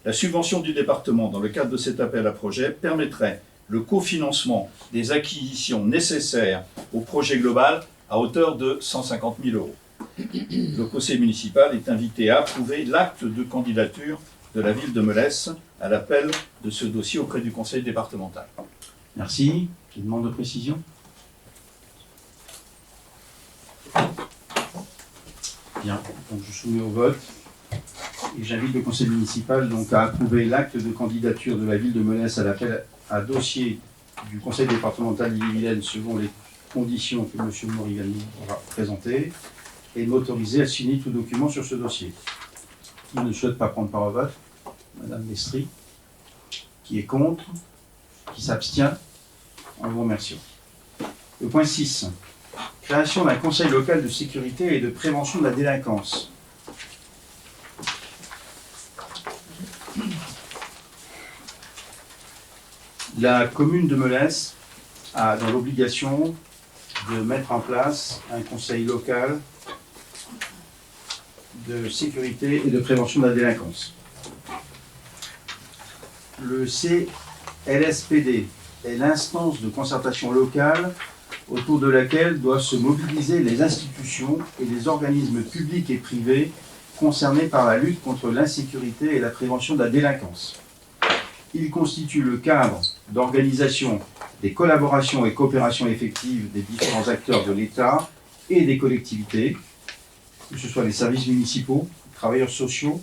La subvention du département dans le cadre de cet appel à projet permettrait le cofinancement des acquisitions nécessaires au projet global à hauteur de 150 000 €. Le conseil municipal est invité à approuver l'acte de candidature de la ville de Melesse à l'appel de ce dossier auprès du conseil départemental. Merci. Une demande de précision? Bien, donc je soumets au vote. Et j'invite le conseil municipal donc à approuver l'acte de candidature de la ville de Melesse à l'appel à dossier du conseil départemental d'Ille-et-Vilaine selon les conditions que M. Morigani aura présentées et m'autoriser à signer tout document sur ce dossier. Qui ne souhaite pas prendre part au vote? Madame Mestri. Qui est contre? Qui s'abstient? En vous remerciant. Le point 6. Création d'un conseil local de sécurité et de prévention de la délinquance. La commune de Melesse a dans l'obligation de mettre en place un conseil local de sécurité et de prévention de la délinquance. Le CLSPD est l'instance de concertation locale autour de laquelle doivent se mobiliser les institutions et les organismes publics et privés concernés par la lutte contre l'insécurité et la prévention de la délinquance. Il constitue le cadre d'organisation des collaborations et coopérations effectives des différents acteurs de l'État et des collectivités, que ce soit les services municipaux, les travailleurs sociaux,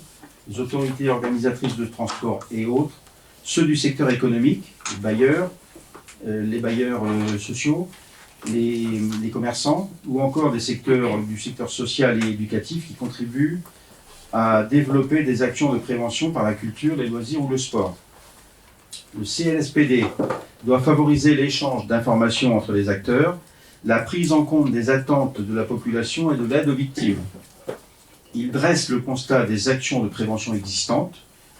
les autorités organisatrices de transport et autres, ceux du secteur économique, les bailleurs sociaux, les commerçants, ou encore du secteur social et éducatif qui contribuent à développer des actions de prévention par la culture, les loisirs ou le sport. Le CLSPD doit favoriser l'échange d'informations entre les acteurs, la prise en compte des attentes de la population et de l'aide aux victimes. Il dresse le constat des actions de prévention existantes,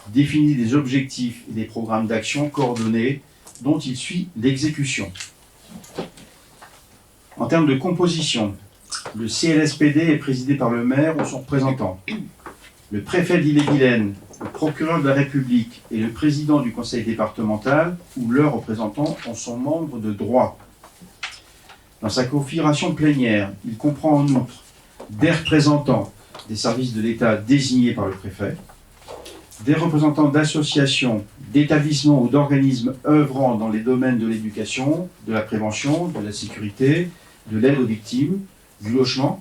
définit des objectifs et des programmes d'action coordonnés dont il suit l'exécution. En termes de composition, le CLSPD est présidé par le maire ou son représentant. Le préfet d'Ille-et-Vilaine, le procureur de la République et le président du conseil départemental ou leurs représentants en sont membres de droit. Dans sa configuration plénière, il comprend en outre des représentants des services de l'État désignés par le préfet, des représentants d'associations, d'établissements ou d'organismes œuvrant dans les domaines de l'éducation, de la prévention, de la sécurité, de l'aide aux victimes, du logement,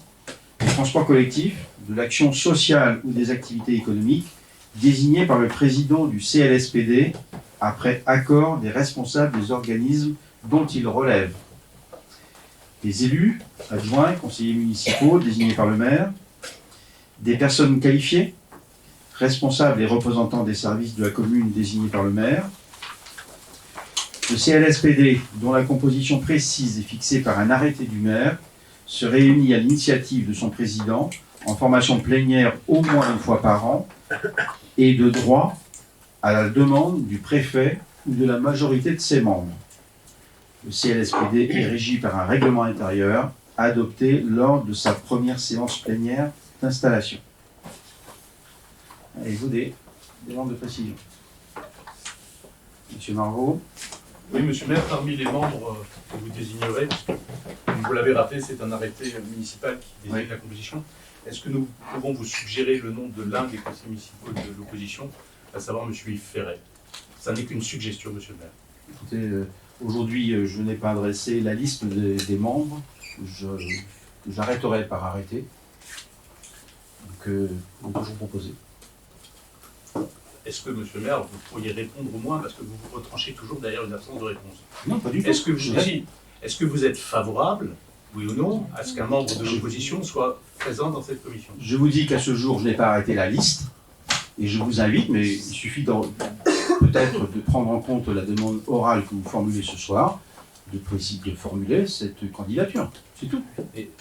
du transport collectif, de l'action sociale ou des activités économiques, désignés par le président du CLSPD après accord des responsables des organismes dont il relève. Des élus, adjoints, conseillers municipaux désignés par le maire, des personnes qualifiées, responsables et représentants des services de la commune désignés par le maire, le CLSPD, dont la composition précise est fixée par un arrêté du maire, se réunit à l'initiative de son président en formation plénière au moins une fois par an et de droit à la demande du préfet ou de la majorité de ses membres. Le CLSPD est régi par un règlement intérieur adopté lors de sa première séance plénière d'installation. Avez-vous des demandes de précision? Monsieur Marvaux. Oui, monsieur le maire, parmi les membres que vous désignerez, puisque, comme vous l'avez rappelé, c'est un arrêté municipal qui désigne la composition, est-ce que nous pouvons vous suggérer le nom de l'un des conseillers municipaux de l'opposition, à savoir monsieur Yves Ferret? Ça n'est qu'une suggestion, monsieur le maire. Écoutez, aujourd'hui, je n'ai pas adressé la liste des membres, que j'arrêterai par arrêté. Donc, on peut vous proposer. Est-ce que, monsieur le maire, vous pourriez répondre au moins, parce que vous vous retranchez toujours derrière une absence de réponse? Non, pas du tout. Est-ce que vous êtes favorable, oui ou non, à ce qu'un membre de l'opposition soit présent dans cette commission? Je vous dis qu'à ce jour, je n'ai pas arrêté la liste, et je vous invite, mais il suffit peut-être de prendre en compte la demande orale que vous formulez ce soir, de formuler cette candidature. C'est tout.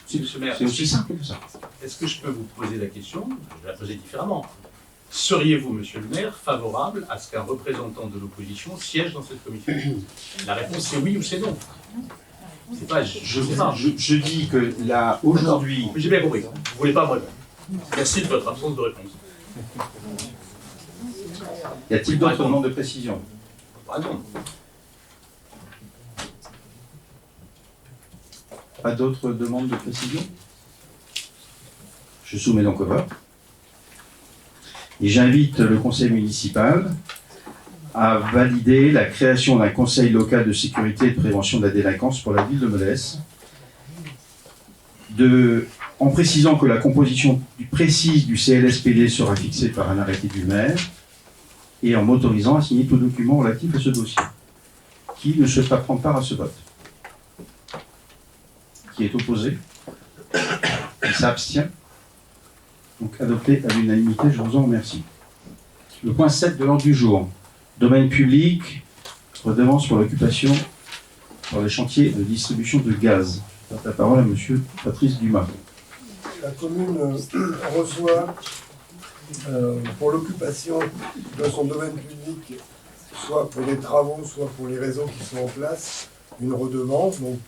C'est aussi simple que ça. Est-ce que je peux vous poser la question? Je vais la poser différemment. Seriez-vous, monsieur le maire, favorable à ce qu'un représentant de l'opposition siège dans cette commission? La réponse c'est oui ou c'est non. C'est pas, je dis que là, aujourd'hui... J'ai bien compris. Vous ne voulez pas me répondre. Merci de votre absence de réponse. Y a-t-il d'autres demandes de précision? Pardon. Pas d'autres demandes de précision? Je soumets donc au vote. Et j'invite le conseil municipal à valider la création d'un conseil local de sécurité et de prévention de la délinquance pour la ville de Melesse, en précisant que la composition précise du CLSPD sera fixée par un arrêté du maire, et en m'autorisant à signer tout document relatif à ce dossier. Qui ne souhaite pas prendre part à ce vote? Qui est opposé? Qui s'abstient? Donc adopté à l'unanimité, je vous en remercie. Le point 7 de l'ordre du jour. Domaine public, redevance pour l'occupation sur les chantiers de distribution de gaz. Je passe la parole à monsieur Patrice Dumas. La commune reçoit pour l'occupation de son domaine public, soit pour des travaux, soit pour les réseaux qui sont en place, une redevance. Donc,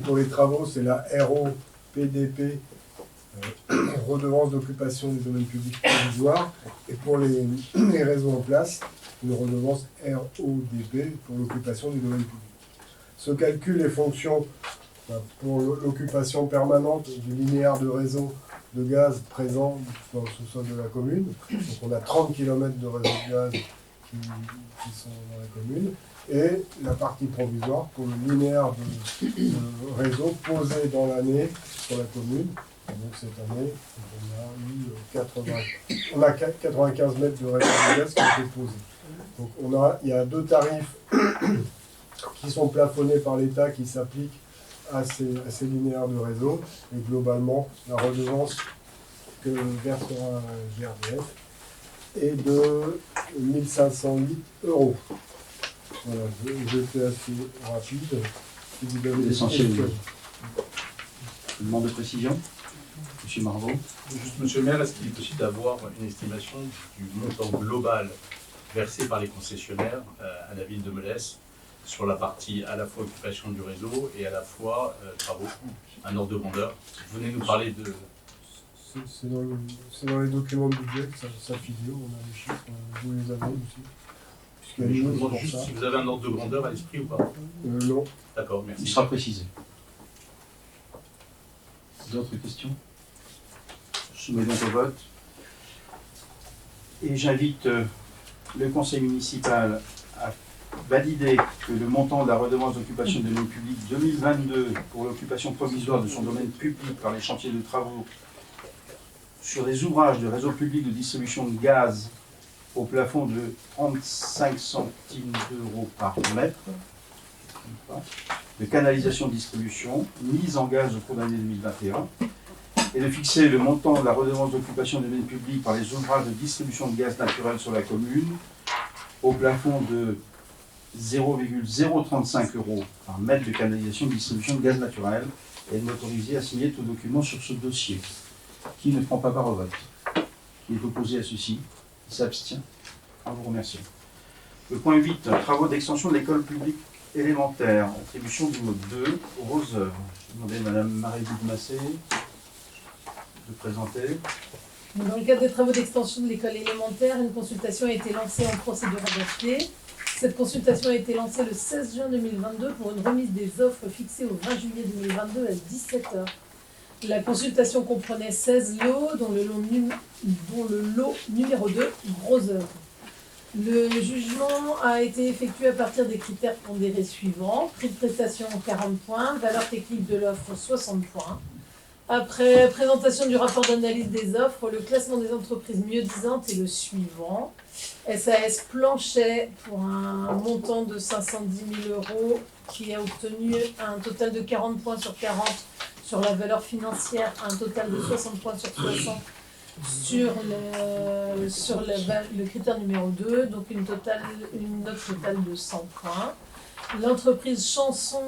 pour les travaux, c'est la ROPDP, redevance d'occupation du domaine public provisoire. Et pour les réseaux en place, une redevance RODP pour l'occupation du domaine public. Ce calcul est fonction pour l'occupation permanente du linéaire de réseau de gaz présent dans le sous-sol de la commune. Donc on a 30 km de réseau de gaz qui sont dans la commune. Et la partie provisoire pour le linéaire de réseau posé dans l'année sur la commune. Donc cette année, on a 95 mètres de réseau de gaz qui ont été posés. Donc il y a deux tarifs qui sont plafonnés par l'État qui s'appliquent à ces linéaires de réseau. Et globalement, la redevance que versera GRDF est de 1508 €. Voilà, j'étais assez rapide. Si vous avez L'essentiel. des questions. Une demande de précision? Monsieur Marvaux. Juste, monsieur le maire, est-ce qu'il est possible d'avoir une estimation du montant global versé par les concessionnaires à la ville de Melesse sur la partie à la fois occupation du réseau et à la fois travaux, un ordre de grandeur? Vous venez nous parler de... C'est dans les documents de budget que ça figure, on a les chiffres, vous les avez aussi. Je vous demande juste si vous avez un ordre de grandeur à l'esprit ou pas. Non. D'accord, merci. Il sera précisé. D'autres questions? Je soumets donc au vote. Et j'invite le conseil municipal à valider que le montant de la redevance d'occupation de domaine public 2022 pour l'occupation provisoire de son domaine public par les chantiers de travaux sur des ouvrages de réseau public de distribution de gaz au plafond de 35 centimes d'euros par mètre de canalisation de distribution mise en gaz au cours de l'année 2021 et de fixer le montant de la redevance d'occupation de domaine public par les ouvrages de distribution de gaz naturel sur la commune au plafond de 0,035 € par mètre de canalisation de distribution de gaz naturel et de m'autoriser à signer tout document sur ce dossier. Qui ne prend pas part au vote? Qui est opposé à ceci? Qui s'abstient? Je vous remercie. Le point 8, travaux d'extension de l'école publique élémentaire, attribution du mode 2 aux Roseurs. Je vais demander à Mme Marie-Lise Massé de présenter. Dans le cadre des travaux d'extension de l'école élémentaire, une consultation a été lancée en procédure adaptée. Cette consultation a été lancée le 16 juin 2022 pour une remise des offres fixée au 20 juillet 2022 à 17 h. La consultation comprenait 16 lots, dont le lot numéro 2, gros œuvres. Le jugement a été effectué à partir des critères pondérés suivants. Prix de prestation 40 points, valeur technique de l'offre 60 points. Après présentation du rapport d'analyse des offres, le classement des entreprises mieux-disantes est le suivant. SAS Planchet pour un montant de 510 000 € qui a obtenu un total de 40 points sur 40 sur la valeur financière, un total de 60 points sur 60 sur le critère numéro 2, donc une note totale de 100 points. L'entreprise Chanson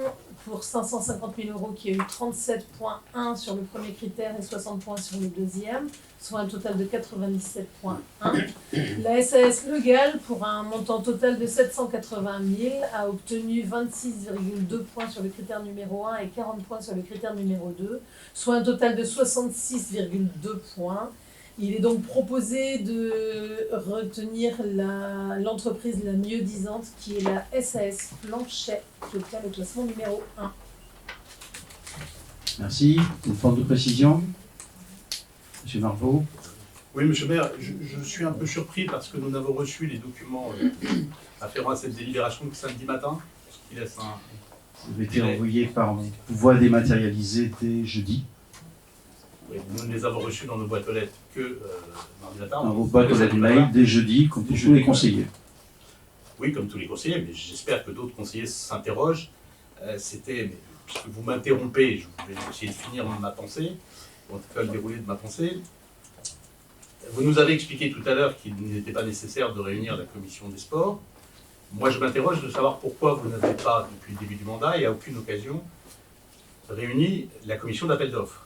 pour 550 000 € qui a eu 37,1 sur le premier critère et 60 points sur le deuxième, soit un total de 97,1. La SAS Legal pour un montant total de 780 000 a obtenu 26,2 points sur le critère numéro 1 et 40 points sur le critère numéro 2, soit un total de 66,2 points. Il est donc proposé de retenir l'entreprise la mieux disante qui est la SAS Planchet qui obtient le classement numéro 1. Merci. Une forme de précision? Monsieur Marvaux. Oui, monsieur le maire, je suis un peu surpris parce que nous n'avons reçu les documents afférents à cette délibération que samedi matin, ce qui laisse un... Vous avez été envoyé par voie dématérialisée dès jeudi. Oui, nous ne les avons reçus dans nos boîtes aux lettres que mardi matin. Dans vos boîtes aux lettres mail dès jeudi, comme tous les conseillers. Oui, comme tous les conseillers, mais j'espère que d'autres conseillers s'interrogent. Puisque vous m'interrompez, je vais essayer de finir ma pensée, ou en tout cas le déroulé de ma pensée. Vous nous avez expliqué tout à l'heure qu'il n'était pas nécessaire de réunir la commission des sports. Moi, je m'interroge de savoir pourquoi vous n'avez pas, depuis le début du mandat et à aucune occasion, réuni la commission d'appel d'offres.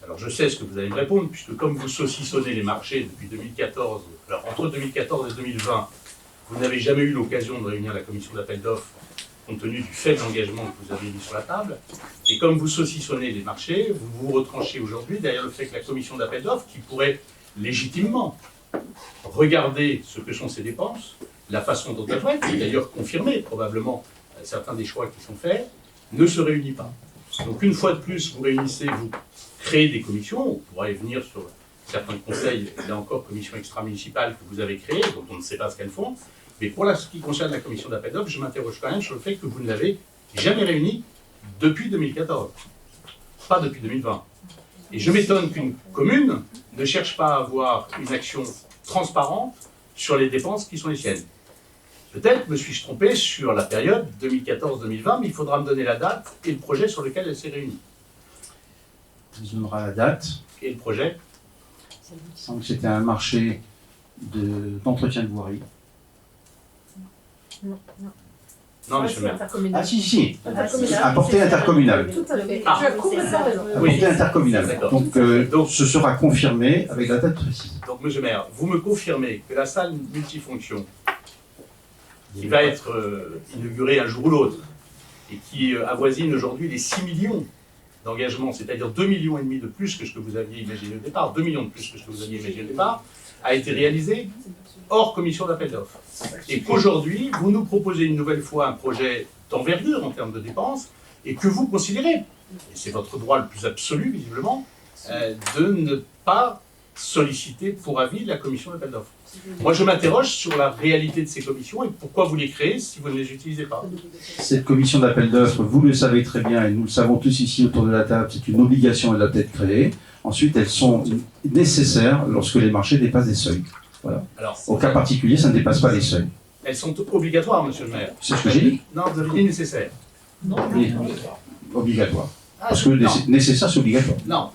Alors, je sais ce que vous allez me répondre, puisque comme vous saucissonnez les marchés depuis 2014, alors entre 2014 et 2020, vous n'avez jamais eu l'occasion de réunir la commission d'appel d'offres, compte tenu du faible engagement que vous avez mis sur la table. Et comme vous saucissonnez les marchés, vous vous retranchez aujourd'hui derrière le fait que la commission d'appel d'offres, qui pourrait légitimement regarder ce que sont ces dépenses, la façon dont elles vont être, et d'ailleurs confirmer probablement certains des choix qui sont faits, ne se réunit pas. Donc une fois de plus, vous réunissez, vous créez des commissions, on pourra y venir sur certains conseils, là encore commissions extra-municipales que vous avez créées, dont on ne sait pas ce qu'elles font, mais pour ce qui concerne la commission d'appel d'offres, je m'interroge quand même sur le fait que vous ne l'avez jamais réunie depuis 2014, pas depuis 2020. Et je m'étonne qu'une commune ne cherche pas à avoir une action transparente sur les dépenses qui sont les siennes. Peut-être me suis-je trompé sur la période 2014-2020, mais il faudra me donner la date et le projet sur lequel elle s'est réunie. On vous donnera la date. Et le projet? Il semble que c'était un marché d'entretien de voirie. Non. Non, monsieur le maire. Ah si. À portée intercommunale. Tout à fait. Ah. Tu as complètement raison. À portée intercommunale. D'accord. Donc ce sera confirmé avec la date précise. Donc, monsieur le maire, vous me confirmez que la salle multifonction, qui va être inaugurée un jour ou l'autre, et qui avoisine aujourd'hui les 6 millions d'engagements, c'est-à-dire 2,5 millions de plus que ce que vous aviez imaginé au départ, 2 millions de plus que ce que vous aviez imaginé au départ, a été réalisé hors commission d'appel d'offres. Et qu'aujourd'hui, vous nous proposez une nouvelle fois un projet d'envergure en termes de dépenses, et que vous considérez, et c'est votre droit le plus absolu visiblement, de ne pas solliciter pour avis la commission d'appel d'offres. Moi, je m'interroge sur la réalité de ces commissions et pourquoi vous les créez si vous ne les utilisez pas. Cette commission d'appel d'offres, vous le savez très bien, et nous le savons tous ici autour de la table, c'est une obligation, elle doit être créée. Ensuite, elles sont nécessaires lorsque les marchés dépassent des seuils. Voilà. Alors, au cas particulier, ça ne dépasse pas les seuils. Elles sont obligatoires, monsieur le maire. C'est ce que j'ai dit. Non, vous avez dit nécessaire. Non, obligatoire. Parce que nécessaire, c'est obligatoire. Non,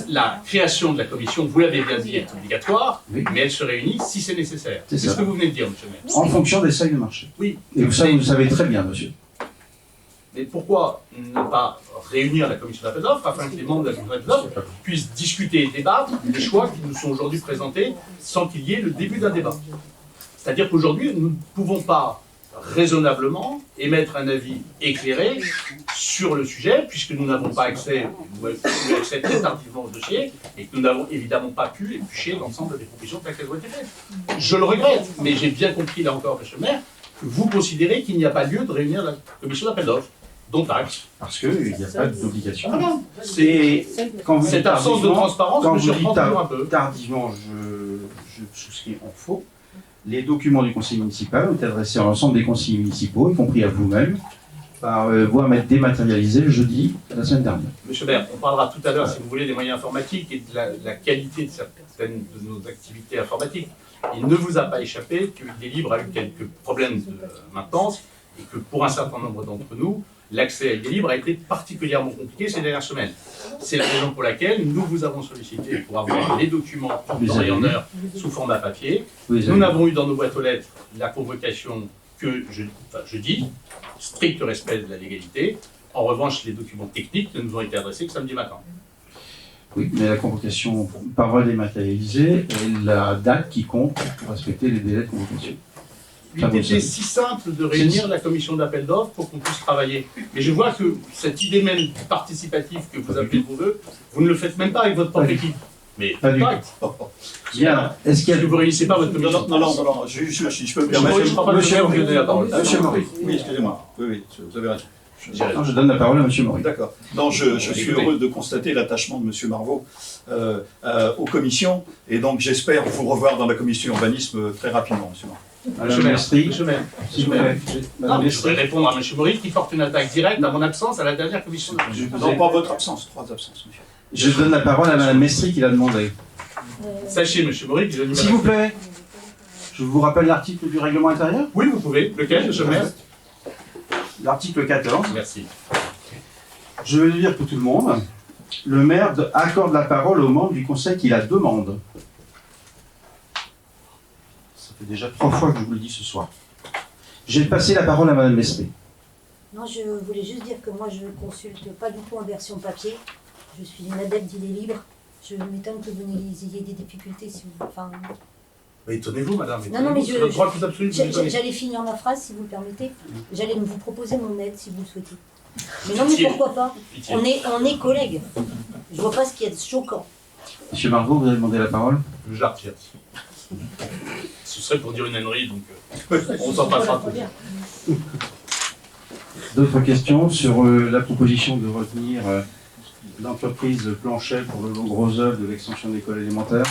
la création de la commission, vous l'avez bien dit, est obligatoire, mais elle se réunit si c'est nécessaire. C'est ce que vous venez de dire, monsieur le maire. En fonction des seuils de marché. Oui. Et ça, vous le savez très bien, monsieur. Mais pourquoi ne pas réunir la commission d'appel d'offres afin que les membres de la commission d'appel d'offres puissent discuter et débattre des choix qui nous sont aujourd'hui présentés sans qu'il y ait le début d'un débat? C'est-à-dire qu'aujourd'hui, nous ne pouvons pas raisonnablement émettre un avis éclairé sur le sujet, puisque nous n'avons pas accès, nous avons eu accès très tardivement au dossier, et que nous n'avons évidemment pas pu éplucher l'ensemble des propositions qui ont été faites. Je le regrette, mais j'ai bien compris, là encore, monsieur le maire, que vous considérez qu'il n'y a pas lieu de réunir la commission d'appel d'offres. Donc, acte. Parce qu'il n'y a pas d'obligation. Ah non, c'est cette absence de transparence quand que je vous reprends dites toujours un peu. Tardivement, je souscris en faux. Les documents du conseil municipal ont été adressés à l'ensemble des conseillers municipaux, y compris à vous-même, par voie dématérialisée le jeudi la semaine dernière. Monsieur le maire, on parlera tout à l'heure, si vous voulez, des moyens informatiques et de la qualité de certaines de nos activités informatiques. Il ne vous a pas échappé que Idélib a eu quelques problèmes de maintenance et que pour un certain nombre d'entre nous, l'accès à Idélib a été particulièrement compliqué ces dernières semaines. C'est la raison pour laquelle nous vous avons sollicité pour avoir les documents en temps et en heure sous format papier. Nous n'avons eu dans nos boîtes aux lettres la convocation que je dis, strict respect de la légalité. En revanche, les documents techniques ne nous ont été adressés que samedi matin. Oui, mais la convocation par voie dématérialisée est la date qui compte pour respecter les délais de convocation. Il était si simple de réunir la commission d'appel d'offres pour qu'on puisse travailler. Mais je vois que cette idée même participative que vous appelez de vos voeux, vous ne le faites même pas avec votre propre équipe. Mais pas du tout. Bien. Est-ce qu'il y a... que vous ne réunissez pas votre commission? Non, je peux me permettre. Monsieur Maurice. Oui, excusez-moi. Oui, vous avez raison. Non, je donne la parole à M. Maury. D'accord. Non, je suis heureux de constater l'attachement de M. Marvaux aux commissions, et donc j'espère vous revoir dans la commission urbanisme très rapidement, M. Marvaux. Madame Mestri, Monsieur le maire, s'il vous plaît. non, mais je voudrais répondre à M. Maury qui porte une attaque directe à mon absence à la dernière commission. Non, pas votre absence, 3 absences, monsieur. Je donne la parole à Madame Mestri qui l'a demandé. Sachez, M. Maury, que je ne S'il vous plaît, je vous rappelle l'article du règlement intérieur. Oui, vous pouvez. Lequel, M. le maire? L'article 14. Merci. Je vais le lire pour tout le monde. Le maire accorde la parole aux membres du conseil qui la demandent. Ça fait déjà 3 fois que je vous le dis ce soir. J'ai passé la parole à Madame Mestri. Non, je voulais juste dire que moi, je ne consulte pas du tout en version papier. Je suis une adepte d'idées libres. Je m'étonne que vous ayez des difficultés. Si vous... enfin... Mais étonnez-vous, madame. Non, mais c'est le droit tout absolu de vous étonner. j'allais finir ma phrase, si vous le permettez. J'allais vous proposer mon aide, si vous le souhaitez. Mais non, mais pourquoi pas? On est collègues. Je vois pas ce qu'il y a de choquant. Monsieur Marvaux, vous avez demandé la parole. Je la retire. Ce serait pour dire une ânerie, donc on s'en passera tout. D'autres questions sur la proposition de retenir l'entreprise Planchet pour le gros œuvre de l'extension de l'école élémentaire?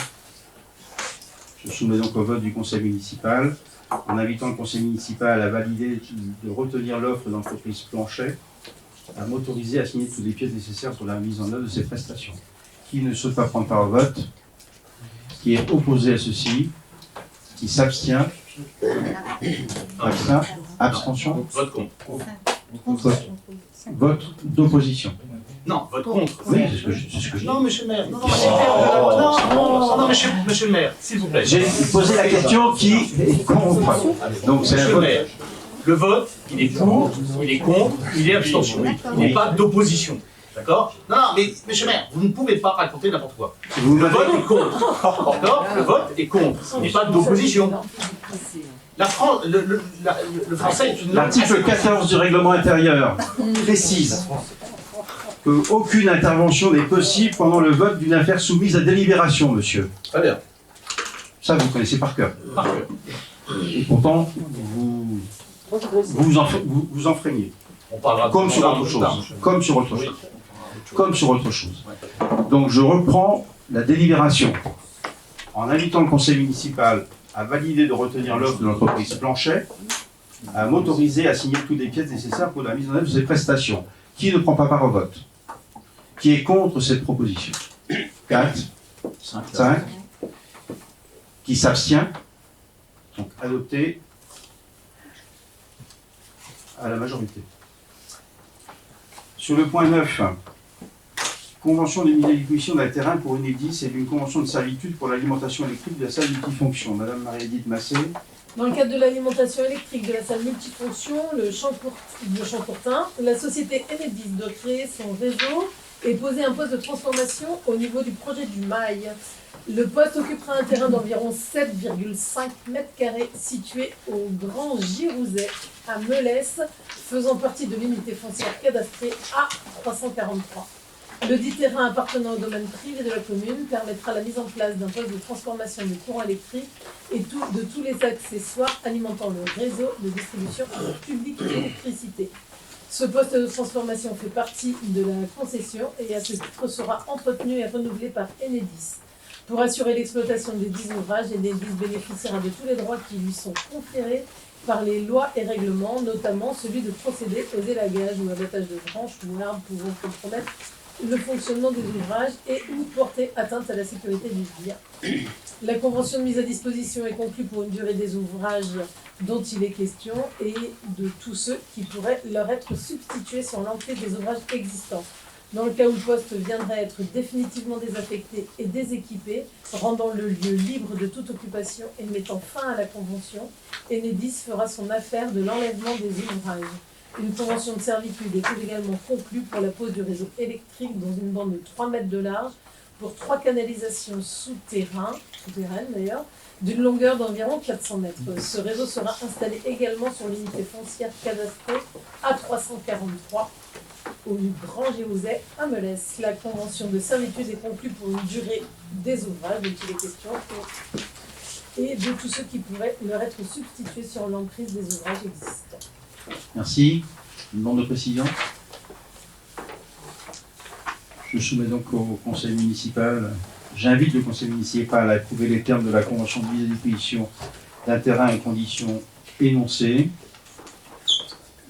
Je soumets donc au vote du conseil municipal, en invitant le conseil municipal à valider de retenir l'offre d'entreprise Planchet, à m'autoriser à signer toutes les pièces nécessaires pour la mise en œuvre de ces prestations. Qui ne souhaite pas prendre part au vote? Qui est opposé à ceci? Qui s'abstient? Abstention? Vote contre. Vote d'opposition. Non, vote contre. Oui, c'est ce que je dis. Non, monsieur le maire. Non, monsieur le maire, s'il vous plaît. J'ai posé la question qui est contre. Donc c'est Monsieur un le vote. maire, le vote, il est pour, il est contre, il est abstention. Il n'est pas d'opposition. D'accord? Non, mais monsieur le maire, vous ne pouvez pas raconter n'importe quoi. Le vote est contre. D'accord? Le vote est contre. Il n'est pas d'opposition. La France, le français est une langue. L'article 14 du règlement intérieur précise qu'aucune intervention n'est possible pendant le vote d'une affaire soumise à délibération, monsieur. Très bien. Ça, vous connaissez par cœur. Par cœur. Et pourtant, vous enfreignez. On parlera Comme sur autre chose. Comme sur autre chose. Comme sur autre chose. Donc je reprends la délibération en invitant le conseil municipal à valider de retenir l'offre de l'entreprise Planchet, à m'autoriser à signer toutes les pièces nécessaires pour la mise en œuvre de ces prestations. Qui ne prend pas part au vote? Qui est contre cette proposition? 4, 5. Qui s'abstient? Donc adopté à la majorité. Sur le point 9, convention de mise à disposition d'un terrain pour Enedis et d'une convention de servitude pour l'alimentation électrique de la salle multifonction. Madame Marie-Édith Massé. Dans le cadre de l'alimentation électrique de la salle multifonction, le Champcourtin, la société Enedis doit créer son réseau et poser un poste de transformation au niveau du projet du Mail. Le poste occupera un terrain d'environ 7,5 m² situé au Grand Girouzet, à Melès, faisant partie de l'unité foncière cadastrée A343. Le dit terrain appartenant au domaine privé de la commune permettra la mise en place d'un poste de transformation du courant électrique et de tous les accessoires alimentant le réseau de distribution publique d'électricité. Ce poste de transformation fait partie de la concession et à ce titre sera entretenu et renouvelé par Enedis. Pour assurer l'exploitation des 10 ouvrages, Enedis bénéficiera de tous les droits qui lui sont conférés par les lois et règlements, notamment celui de procéder aux élagages ou abattages de branches ou arbres pouvant compromettre le fonctionnement des ouvrages et ou porter atteinte à la sécurité du bien. La convention de mise à disposition est conclue pour une durée des ouvrages dont il est question et de tous ceux qui pourraient leur être substitués sur l'emprise des ouvrages existants. Dans le cas où le poste viendrait être définitivement désaffecté et déséquipé, rendant le lieu libre de toute occupation et mettant fin à la convention, Enedis fera son affaire de l'enlèvement des ouvrages. Une convention de servitude est également conclue pour la pose du réseau électrique dans une bande de 3 mètres de large pour 3 canalisations souterraines d'ailleurs, d'une longueur d'environ 400 mètres. Ce réseau sera installé également sur l'unité foncière cadastrée A343 au Grand Girouzet à Melès. La convention de servitude est conclue pour une durée des ouvrages, dont il est question, et de tous ceux qui pourraient leur être substitués sur l'emprise des ouvrages existants. Merci. Demande de précision. Je soumets donc au conseil municipal. J'invite le conseil municipal à approuver les termes de la convention de mise à disposition d'un terrain et conditions énoncées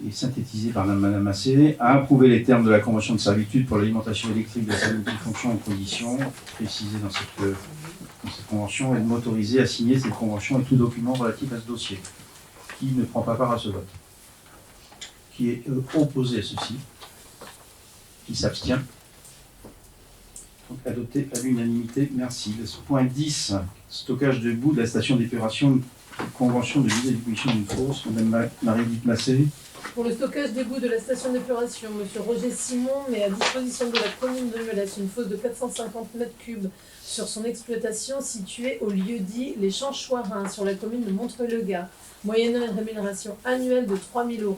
et synthétisées par Madame Massé, à approuver les termes de la convention de servitude pour l'alimentation électrique de sa multifonction et conditions précisées dans cette convention et de m'autoriser à signer cette convention et tout document relatif à ce dossier. Qui ne prend pas part à ce vote? Qui est opposé à ceci? Qui s'abstient? Donc adopté à l'unanimité, merci. Point 10, stockage de boue de la station d'épuration, convention de mise à disposition d'une fosse. Madame Marie-Lise Massé. Pour le stockage d'égouts de la station d'épuration, M. Roger Simon met à disposition de la commune de Melesse une fosse de 450 m3 sur son exploitation située au lieu-dit Les Champs-Chouarins sur la commune de Montreuil-le-Gard, moyennant une rémunération annuelle de 3 000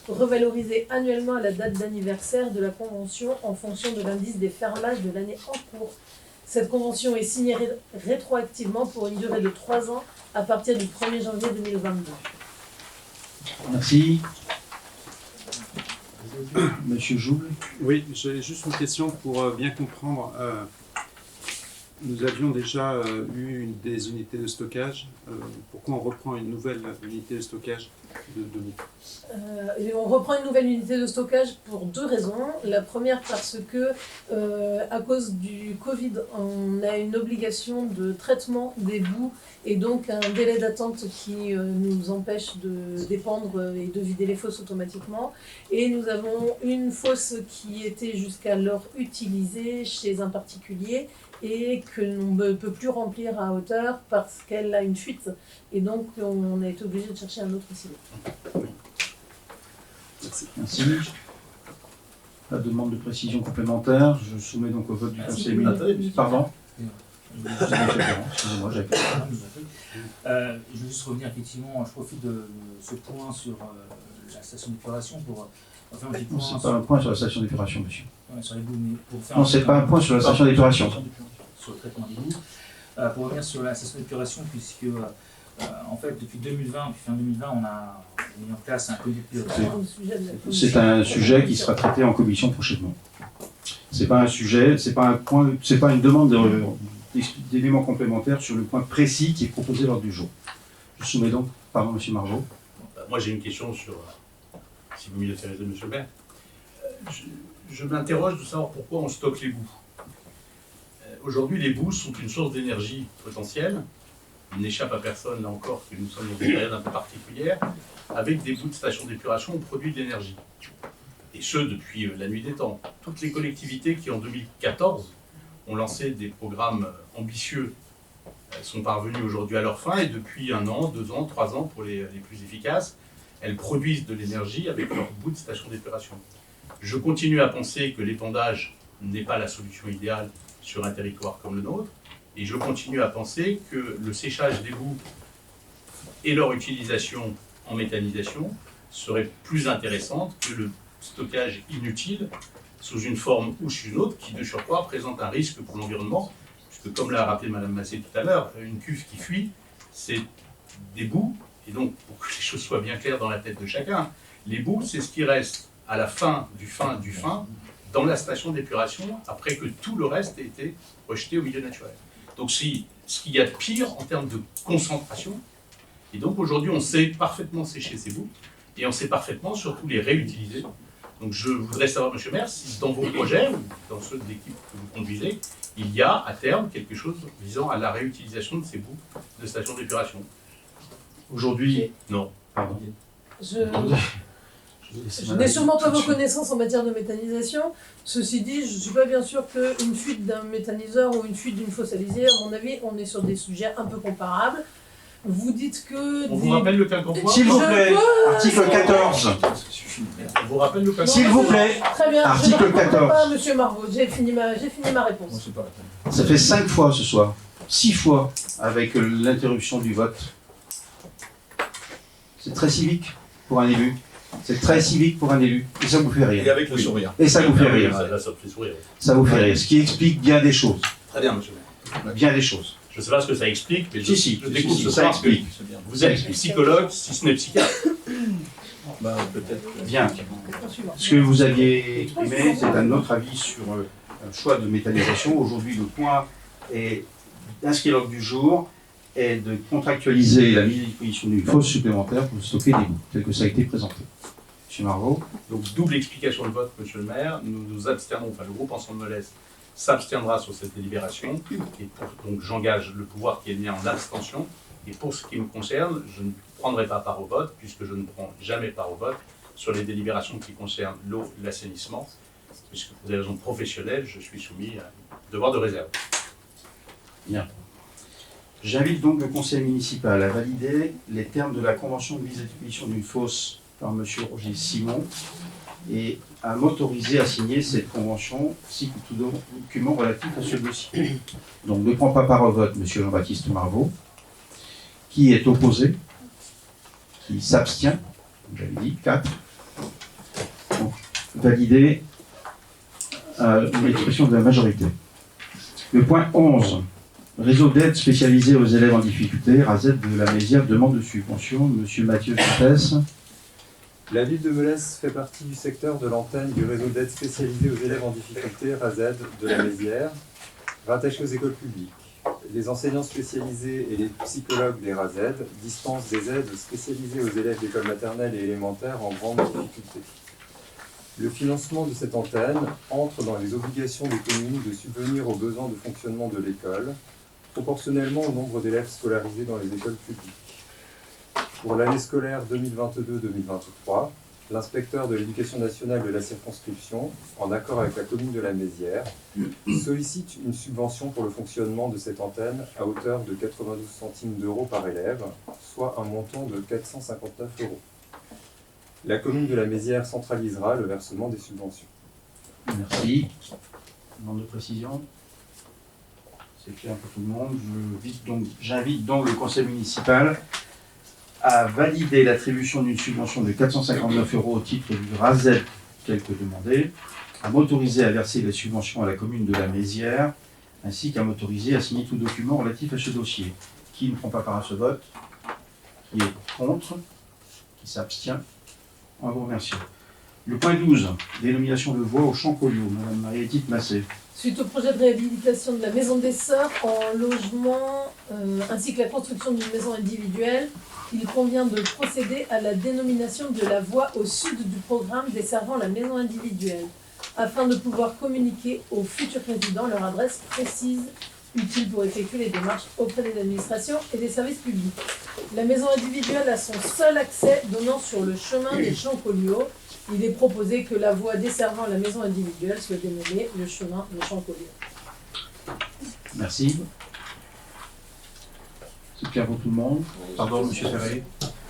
€, revalorisée annuellement à la date d'anniversaire de la convention en fonction de l'indice des fermages de l'année en cours. Cette convention est signée rétroactivement pour une durée de 3 ans à partir du 1er janvier 2022. Merci. Monsieur Jouble. Oui, j'ai juste une question pour bien comprendre. Nous avions déjà eu des unités de stockage. Pourquoi on reprend une nouvelle unité de stockage de boue? On reprend une nouvelle unité de stockage pour 2 raisons. La première parce que, à cause du Covid, on a une obligation de traitement des boues et donc un délai d'attente qui nous empêche de dépendre et de vider les fosses automatiquement. Et nous avons une fosse qui était jusqu'alors utilisée chez un particulier et que l'on ne peut plus remplir à hauteur parce qu'elle a une fuite. Et donc, on a été obligé de chercher un autre silo. Merci. La demande de précision complémentaire. Je soumets donc au vote du conseil municipal. Pardon. Excusez-moi, j'ai je veux juste revenir effectivement, je profite de ce point sur la station d'épuration pour faire un petit point. C'est pas un point sur la station d'épuration, monsieur. Ouais, sur les boues, mais pour faire non, c'est pas un point sur la station d'épuration. Sur le traitement des boues. Pour revenir sur la station d'épuration, puisque en fait, depuis 2020, depuis fin 2020, on a mis en place un comité de pilotage. C'est un sujet qui sera traité en commission prochainement. C'est pas un sujet, c'est pas un point, c'est pas une demande d'éléments complémentaires sur le point précis qui est proposé lors du jour. Je soumets donc, pardon, monsieur Marvaux. Moi, j'ai une question sur, si vous m'y laissez, monsieur le maire. Je m'interroge de savoir pourquoi on stocke les boues. Aujourd'hui, les boues sont une source d'énergie potentielle. Il n'échappe à personne, là encore, que nous sommes dans une période un peu particulière. Avec des boues de stations d'épuration, on produit de l'énergie. Et ce, depuis la nuit des temps. Toutes les collectivités qui, en 2014, ont lancé des programmes ambitieux sont parvenues aujourd'hui à leur fin. Et depuis 1 an, 2 ans, 3 ans, pour les plus efficaces, elles produisent de l'énergie avec leurs boues de stations d'épuration. Je continue à penser que l'épandage n'est pas la solution idéale sur un territoire comme le nôtre. Et je continue à penser que le séchage des boues et leur utilisation en méthanisation serait plus intéressante que le stockage inutile sous une forme ou sous une autre qui, de surcroît, présente un risque pour l'environnement. Puisque, comme l'a rappelé Mme Massé tout à l'heure, une cuve qui fuit, c'est des boues. Et donc, pour que les choses soient bien claires dans la tête de chacun, les boues, c'est ce qui reste à la fin du fin dans la station d'épuration après que tout le reste ait été rejeté au milieu naturel. Donc c'est ce qu'il y a de pire en termes de concentration. Et donc aujourd'hui, on sait parfaitement sécher ces boues et on sait parfaitement surtout les réutiliser. Donc je voudrais savoir, monsieur le maire, si dans vos projets ou dans ceux de l'équipe que vous conduisez, il y a à terme quelque chose visant à la réutilisation de ces boues de stations d'épuration. Aujourd'hui, non. Pardon. Je n'ai sûrement pas vos connaissances en matière de méthanisation. Ceci dit, je ne suis pas bien sûr qu'une fuite d'un méthaniseur ou une fuite d'une fosse à lisière, à mon avis, on est sur des sujets un peu comparables. Vous dites que... On vous rappelle le cas d'emploi. S'il vous plaît, article 14. On vous rappelle le cas d'emploi. S'il vous plaît, très bien, article je ne 14. pas, monsieur Marvaux, j'ai fini ma réponse. Ça fait 5 fois ce soir, 6 fois avec l'interruption du vote. C'est très civique pour un élu. C'est très civique pour un élu. Et ça vous fait rire. Et avec le sourire. Et ça vous fait rire. Ça me fait sourire. Ça vous fait rire. Ce qui explique bien des choses. Très bien, monsieur le maire. Bien des choses. Je ne sais pas ce que ça explique, mais je découvre ce ça soir explique. que vous êtes psychologue, si ce n'est psychiatre. Peut-être. Bien. Ce que vous aviez exprimé, c'est un autre avis sur un choix de méthanisation. Aujourd'hui, le point est d'inscrire l'ordre du jour et de contractualiser la mise à disposition d'une fosse supplémentaire pour stocker des boues, tel que ça a été présenté. Monsieur Margot. Donc, double explication de vote, monsieur le maire. Nous nous abstiendrons, enfin, le groupe Ensemble Melesse s'abstiendra sur cette délibération. Et donc, j'engage le pouvoir qui est mis en abstention. Et pour ce qui me concerne, je ne prendrai pas part au vote, puisque je ne prends jamais part au vote sur les délibérations qui concernent l'eau et l'assainissement, puisque pour des raisons professionnelles, je suis soumis à un devoir de réserve. Bien. J'invite donc le conseil municipal à valider les termes de la convention de mise à disposition d'une fosse par M. Roger Simon et à m'autoriser à signer cette convention ainsi que tout document relatif à ce dossier. Donc ne prend pas part au vote M. Jean-Baptiste Marvaux. Qui est opposé? Qui s'abstient? J'avais dit 4. Donc, validé une expression de la majorité. Le point 11. Réseau d'aide spécialisé aux élèves en difficulté, RAZED de la Mézière, demande de subvention. Monsieur Mathieu Vitesse. La ville de Melesse fait partie du secteur de l'antenne du réseau d'aide spécialisé aux élèves en difficulté, RAZED de la Mézière, rattaché aux écoles publiques. Les enseignants spécialisés et les psychologues des RAZED dispensent des aides spécialisées aux élèves d'école maternelle et élémentaire en grande difficulté. Le financement de cette antenne entre dans les obligations des communes de subvenir aux besoins de fonctionnement de l'école, proportionnellement au nombre d'élèves scolarisés dans les écoles publiques. Pour l'année scolaire 2022-2023, l'inspecteur de l'éducation nationale de la circonscription, en accord avec la commune de la Mézière, sollicite une subvention pour le fonctionnement de cette antenne à hauteur de 92 centimes d'euros par élève, soit un montant de 459 euros. La commune de la Mézière centralisera le versement des subventions. Merci. Demande de précision. C'est clair pour tout le monde. J'invite donc le conseil municipal à valider l'attribution d'une subvention de 459 euros au titre du RAZED tel que demandé, à m'autoriser à verser les subventions à la commune de la Mézière, ainsi qu'à m'autoriser à signer tout document relatif à ce dossier. Qui ne prend pas part à ce vote? Qui est contre? Qui s'abstient? On vous remercie. Le point 12, dénomination de voie au Champ Collioure. Madame Marie-Édith Massé. Suite au projet de réhabilitation de la maison des Sœurs en logement, ainsi que la construction d'une maison individuelle, il convient de procéder à la dénomination de la voie au sud du programme desservant la maison individuelle, afin de pouvoir communiquer aux futurs résidents leur adresse précise utile pour effectuer les démarches auprès des administrations et des services publics. La maison individuelle a son seul accès donnant sur le chemin des Champs Collioure. Il est proposé que la voie desservant la maison individuelle soit dénommée le chemin des Champs Collioure. Merci. C'est clair pour tout le monde. Pardon, monsieur Ferré.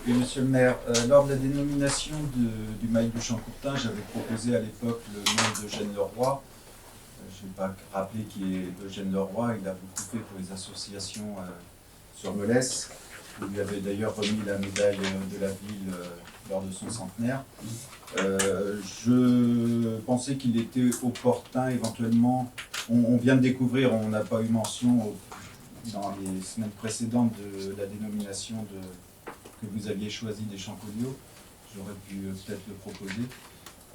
Oui, monsieur le maire, lors de la dénomination du mail du Champ-Courtin, j'avais proposé à l'époque le nom d'Eugène Leroy. Je ne vais pas rappeler qui est Eugène Leroy, il a beaucoup fait pour les associations sur Melesse. Il lui avait d'ailleurs remis la médaille de la ville lors de son centenaire. Je pensais qu'il était opportun éventuellement, on vient de découvrir, on n'a pas eu mention dans les semaines précédentes de la dénomination que vous aviez choisi des Champs Collioure. J'aurais pu peut-être le proposer.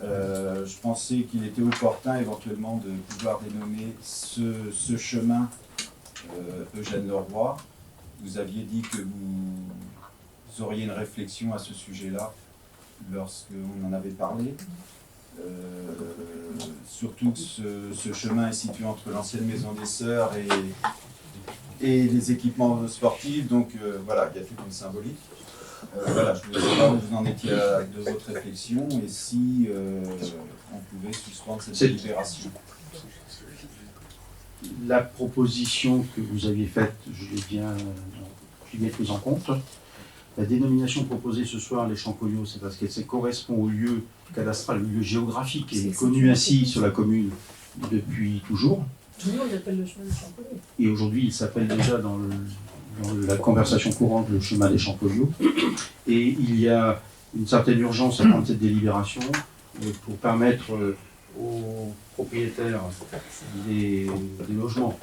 Je pensais qu'il était opportun éventuellement de pouvoir dénommer ce chemin Eugène Leroy. Vous aviez dit que vous auriez une réflexion à ce sujet-là lorsqu'on en avait parlé. Surtout que ce chemin est situé entre l'ancienne maison des Sœurs et les équipements sportifs, donc voilà, il y a toute une symbolique. Voilà, je voulais savoir où vous en étiez de votre réflexion et si on pouvait suspendre cette délibération. La proposition que vous aviez faite, je l'ai prise en compte. La dénomination proposée ce soir, les Champs Collioure, c'est parce qu'elle correspond au lieu cadastral, le lieu géographique, et connu ainsi sur la commune depuis toujours. Tout le monde appelle le chemin des Champs Collioure. Et aujourd'hui, il s'appelle déjà dans la conversation courante le chemin des Champs Collioure. Et il y a une certaine urgence à prendre cette délibération pour permettre aux propriétaires des logements,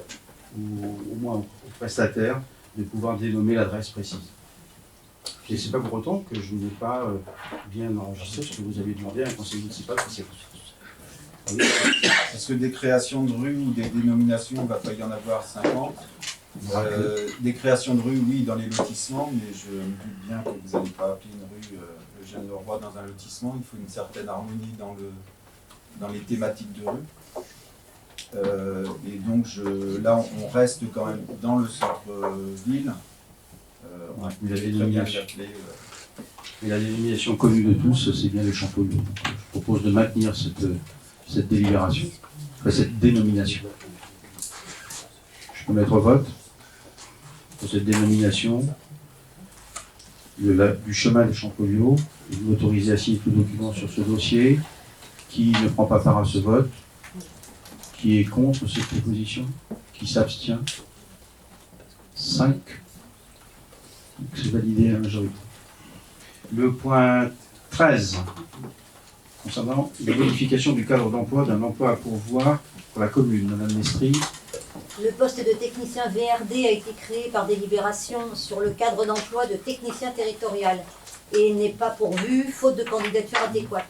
ou au moins aux prestataires, de pouvoir dénommer l'adresse précise. Et c'est pas pour autant que je n'ai pas bien enregistré ce que vous avez demandé à un conseil municipal. Est-ce que des créations de rues ou des dénominations, il ne va pas y en avoir 50 des créations de rues, oui, dans les lotissements, mais je me doute bien que vous n'allez pas appeler une rue Eugène Leroy dans un lotissement. Il faut une certaine harmonie dans les thématiques de rue. Et donc là, on reste quand même dans le centre-ville. Mais la dénomination connue de tous, c'est bien les Champollions. Je propose de maintenir cette délibération, enfin, cette dénomination. Je peux mettre au vote pour cette dénomination du chemin des Champollions, et de m'autoriser à signer tout document sur ce dossier. Qui ne prend pas part à ce vote? Qui est contre cette proposition? Qui s'abstient? 5. Donc c'est validé à la majorité. Le point 13, concernant la modification du cadre d'emploi d'un emploi à pourvoir pour la commune. Madame Mestri. Le poste de technicien VRD a été créé par délibération sur le cadre d'emploi de technicien territorial et n'est pas pourvu, faute de candidature adéquate.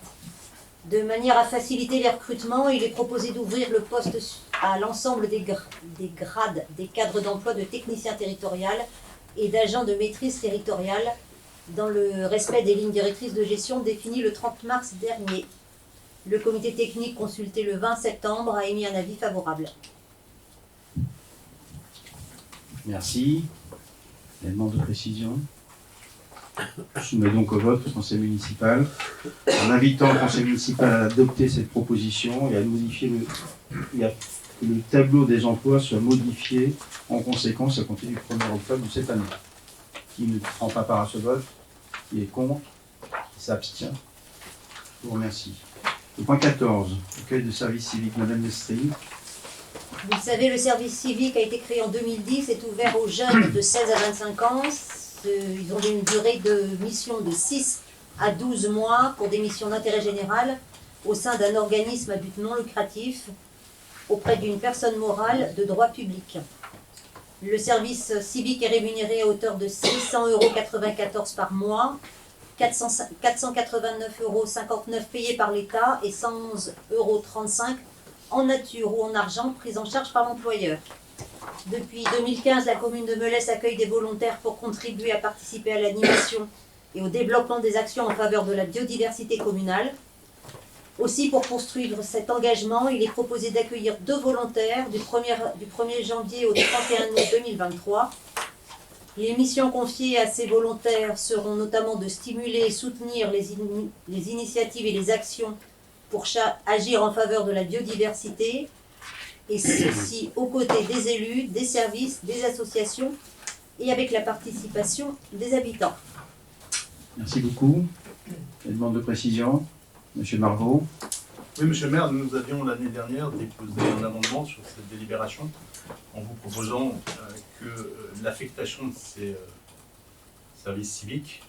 De manière à faciliter les recrutements, il est proposé d'ouvrir le poste à l'ensemble des grades des cadres d'emploi de technicien territorial et d'agents de maîtrise territoriale dans le respect des lignes directrices de gestion définies le 30 mars dernier. Le comité technique consulté le 20 septembre a émis un avis favorable. Merci. Les demandes de précision. Je soumets donc au vote le conseil municipal en invitant le conseil municipal à adopter cette proposition et à modifier que le tableau des emplois soit modifié en conséquence à compter du 1er octobre de cette année. Qui ne prend pas part à ce vote? Qui est contre? Qui s'abstient? Je vous remercie. Le point 14, accueil de service civique, Madame Mestri. Vous le savez, le service civique a été créé en 2010, est ouvert aux jeunes de 16 à 25 ans. Ils ont une durée de mission de 6 à 12 mois pour des missions d'intérêt général au sein d'un organisme à but non lucratif auprès d'une personne morale de droit public. Le service civique est rémunéré à hauteur de 600,94 € par mois, 489,59 € payés par l'État et 111,35 € en nature ou en argent pris en charge par l'employeur. Depuis 2015, la commune de Melesse accueille des volontaires pour contribuer à participer à l'animation et au développement des actions en faveur de la biodiversité communale. Aussi, pour poursuivre cet engagement, il est proposé d'accueillir 2 volontaires du 1er janvier au 31 août 2023. Les missions confiées à ces volontaires seront notamment de stimuler et soutenir les initiatives et les actions pour agir en faveur de la biodiversité, et ceci aux côtés des élus, des services, des associations et avec la participation des habitants. Merci beaucoup. Les demandes de précision. Monsieur Marvaux. Oui, monsieur le maire, nous avions l'année dernière déposé un amendement sur cette délibération en vous proposant que l'affectation de ces services civiques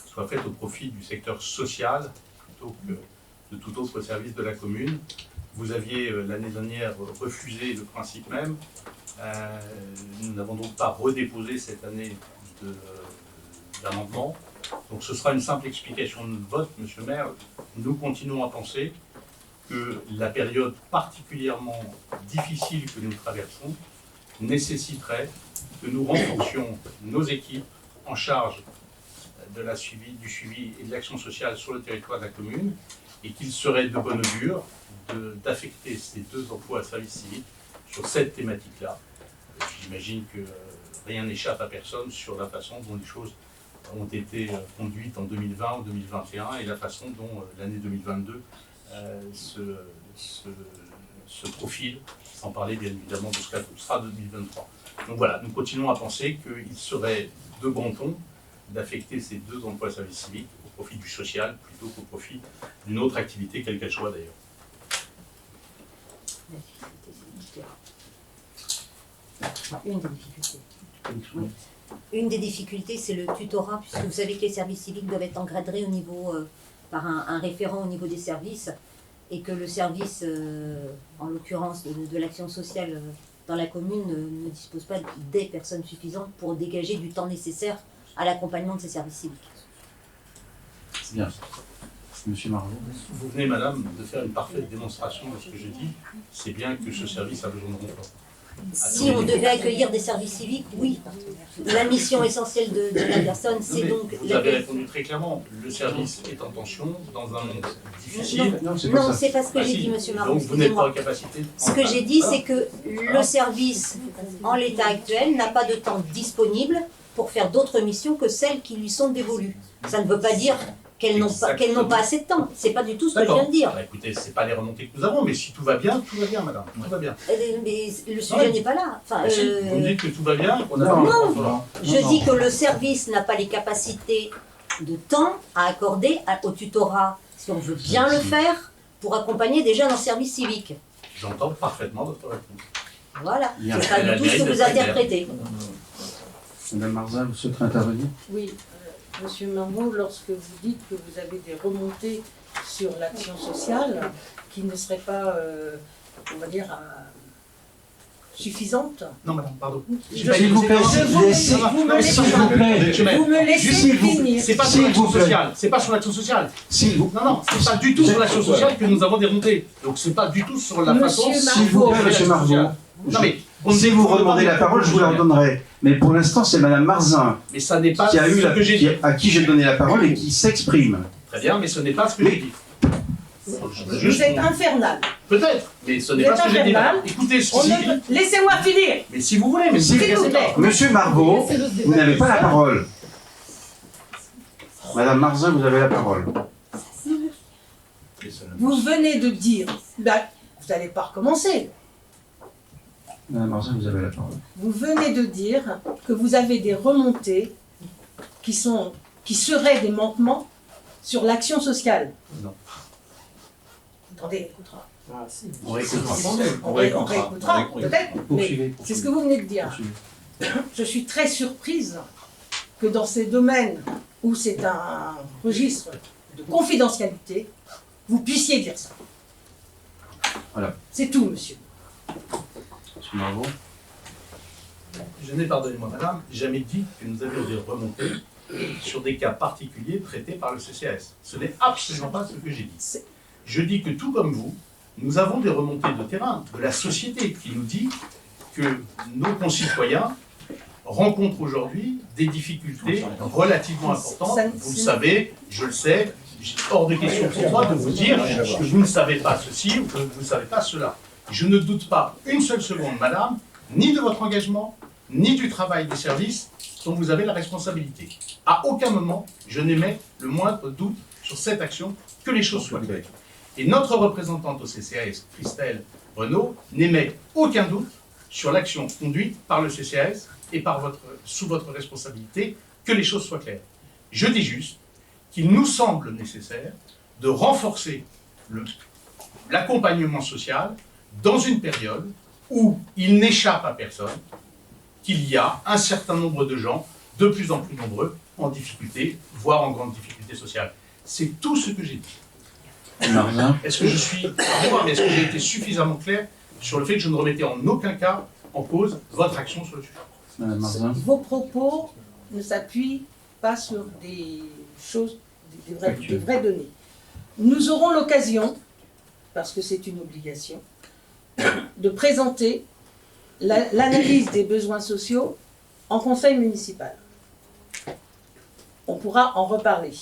soit faite au profit du secteur social plutôt que de tout autre service de la commune. Vous aviez l'année dernière refusé le principe même. Nous n'avons donc pas redéposé cette année d'amendement. Donc ce sera une simple explication de vote, monsieur le maire. Nous continuons à penser que la période particulièrement difficile que nous traversons nécessiterait que nous renforcions nos équipes en charge du suivi et de l'action sociale sur le territoire de la commune, et qu'il serait de bonne augure d'affecter ces 2 emplois à service civique sur cette thématique-là. J'imagine que rien n'échappe à personne sur la façon dont les choses ont été conduites en 2020, en 2021, et la façon dont l'année 2022 se profile, sans parler bien évidemment de ce qu'elle sera 2023. Donc voilà, nous continuons à penser qu'il serait de bon ton d'affecter ces 2 emplois à service civique au profit du social plutôt qu'au profit d'une autre activité, quelle qu'elle soit d'ailleurs. Une des difficultés, c'est le tutorat, puisque vous savez que les services civiques doivent être encadrés au niveau, par un référent au niveau des services, et que le service, en l'occurrence de l'action sociale dans la commune, ne dispose pas des personnes suffisantes pour dégager du temps nécessaire à l'accompagnement de ces services civiques. Bien. Monsieur Margot. Vous venez, madame, de faire une parfaite démonstration de ce que je dis. C'est bien que ce service a besoin de renfort. Si on devait accueillir des services civiques, oui. La mission essentielle de la personne, c'est donc... Vous avez répondu très clairement. Le service est en tension dans un monde difficile. Non, c'est pas ce que j'ai dit, monsieur Marron. Donc vous n'êtes pas en capacité. Ce que j'ai dit, c'est que le service, en l'état actuel, n'a pas de temps disponible pour faire d'autres missions que celles qui lui sont dévolues. Ça ne veut pas dire qu'elles n'ont pas assez de temps. C'est pas du tout ce que je viens de dire. Bah, écoutez, c'est pas les remontées que nous avons, mais si tout va bien, madame. Tout va bien. Mais le sujet n'est pas là. Enfin, Si, vous me dites que tout va bien, qu'on a non, je dis que le service n'a pas les capacités de temps à accorder au tutorat, si on veut bien le faire, pour accompagner des jeunes en service civique. J'entends parfaitement votre réponse. Voilà, Bien. c'est pas du tout ce que vous interprétez. Madame Marzin, vous souhaitez intervenir? Oui, Monsieur Marmot, lorsque vous dites que vous avez des remontées sur l'action sociale qui ne seraient pas, on va dire, suffisantes. Non, madame, pardon. S'il vous plaît, vous me laissez finir. C'est pas sur l'action sociale. C'est pas sur l'action sociale. Non, non, c'est pas du tout sur l'action sociale que nous avons des remontées. Donc c'est pas du tout sur la façon. S'il vous plaît, monsieur Margot. Non, mais si vous redemandez la parole, je vous la redonnerai. Mais pour l'instant, c'est Madame Marzin mais ça n'est pas qui a eu ce que j'ai dit. à qui j'ai donné la parole et qui s'exprime. Très bien, mais ce n'est pas ce que j'ai dit. Vous êtes infernal. Peut-être, mais ce n'est pas ce que j'ai dit. Écoutez ce que j'ai dit. Laissez-moi finir. Mais si vous voulez, mais s'il vous plaît. Monsieur Margot, vous n'avez pas la parole. Madame Marzin, vous avez la parole. Vous venez de dire, ben, vous n'allez pas recommencer. Madame Marzin, vous avez la parole. Vous venez de dire que vous avez des remontées qui seraient des manquements sur l'action sociale. Non. Attendez, on écoutera. Ah, si. On réécoutera. On réécoutera, peut-être, mais c'est ce que vous venez de dire. Je suis très surprise que dans ces domaines où c'est un registre de confidentialité, vous puissiez dire ça. Voilà. C'est tout, monsieur. Monsieur Margot. Je n'ai, pardonnez-moi madame, jamais dit que nous avions des remontées sur des cas particuliers traités par le CCAS. Ce n'est absolument pas ce que j'ai dit. Je dis que tout comme vous, nous avons des remontées de terrain, de la société, qui nous dit que nos concitoyens rencontrent aujourd'hui des difficultés relativement importantes. Vous le savez, je le sais, hors de question pour moi de vous dire que vous ne savez pas ceci ou que vous ne savez pas cela. Je ne doute pas une seule seconde, madame, ni de votre engagement, ni du travail des services dont vous avez la responsabilité. À aucun moment, je n'émets le moindre doute sur cette action, que les choses soient claires. Et notre représentante au CCAS, Christelle Renaud, n'émet aucun doute sur l'action conduite par le CCAS et sous votre responsabilité, que les choses soient claires. Je dis juste qu'il nous semble nécessaire de renforcer l'accompagnement social dans une période où il n'échappe à personne qu'il y a un certain nombre de gens, de plus en plus nombreux, en difficulté, voire en grande difficulté sociale. C'est tout ce que j'ai dit. Est-ce que est-ce que j'ai été suffisamment clair sur le fait que je ne remettais en aucun cas en cause votre action sur le sujet? Vos propos ne s'appuient pas sur des choses, des vraies données. Nous aurons l'occasion, parce que c'est une obligation, de présenter l'analyse des besoins sociaux en conseil municipal. On pourra en reparler.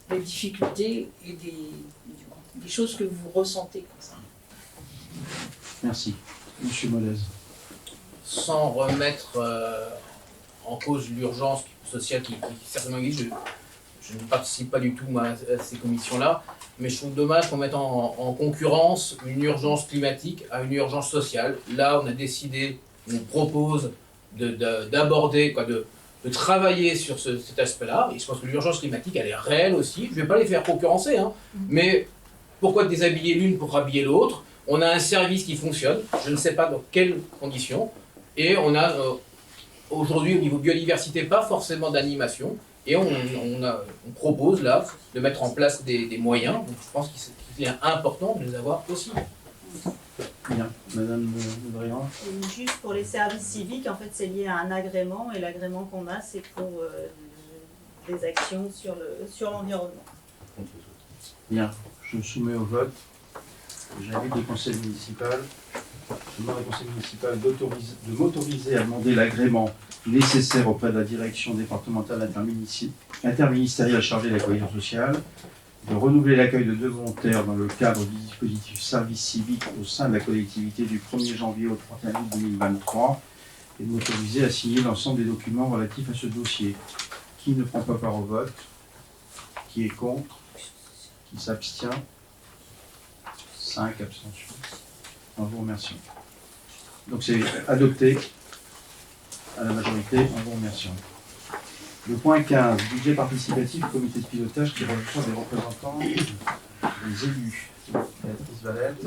Des difficultés et des choses que vous ressentez comme ça. Merci. Monsieur Molez. Sans remettre en cause l'urgence sociale qui certainement existe, je ne participe pas du tout à ces commissions-là, mais je trouve dommage qu'on mette en concurrence une urgence climatique à une urgence sociale. Là, on a décidé, on propose d'aborder, de travailler sur cet aspect-là. Et je pense que l'urgence climatique, elle est réelle aussi. Je ne vais pas les faire concurrencer, hein, mais pourquoi déshabiller l'une pour habiller l'autre? On a un service qui fonctionne, je ne sais pas dans quelles conditions, et on a aujourd'hui au niveau biodiversité pas forcément d'animation, et on propose là de mettre en place des moyens. Donc je pense qu'il est important de les avoir aussi. Bien, Madame Briand. Juste pour les services civiques, en fait, c'est lié à un agrément, et l'agrément qu'on a, c'est pour des actions sur l'environnement. Bien, je soumets au vote. J'invite le conseil municipal, je demande au conseil municipal de m'autoriser à demander l'agrément nécessaire auprès de la direction départementale interministérielle chargée de la cohésion sociale, de renouveler l'accueil de 2 volontaires dans le cadre du dispositif service civique au sein de la collectivité du 1er janvier au 31 août 2023 et de m'autoriser à signer l'ensemble des documents relatifs à ce dossier. Qui ne prend pas part au vote? Qui est contre? Qui s'abstient? 5 abstentions. En vous remerciant. Donc c'est adopté à la majorité, en vous remerciant. Le point 15, budget participatif, comité de pilotage qui reçoit des représentants des élus. Béatrice Valette.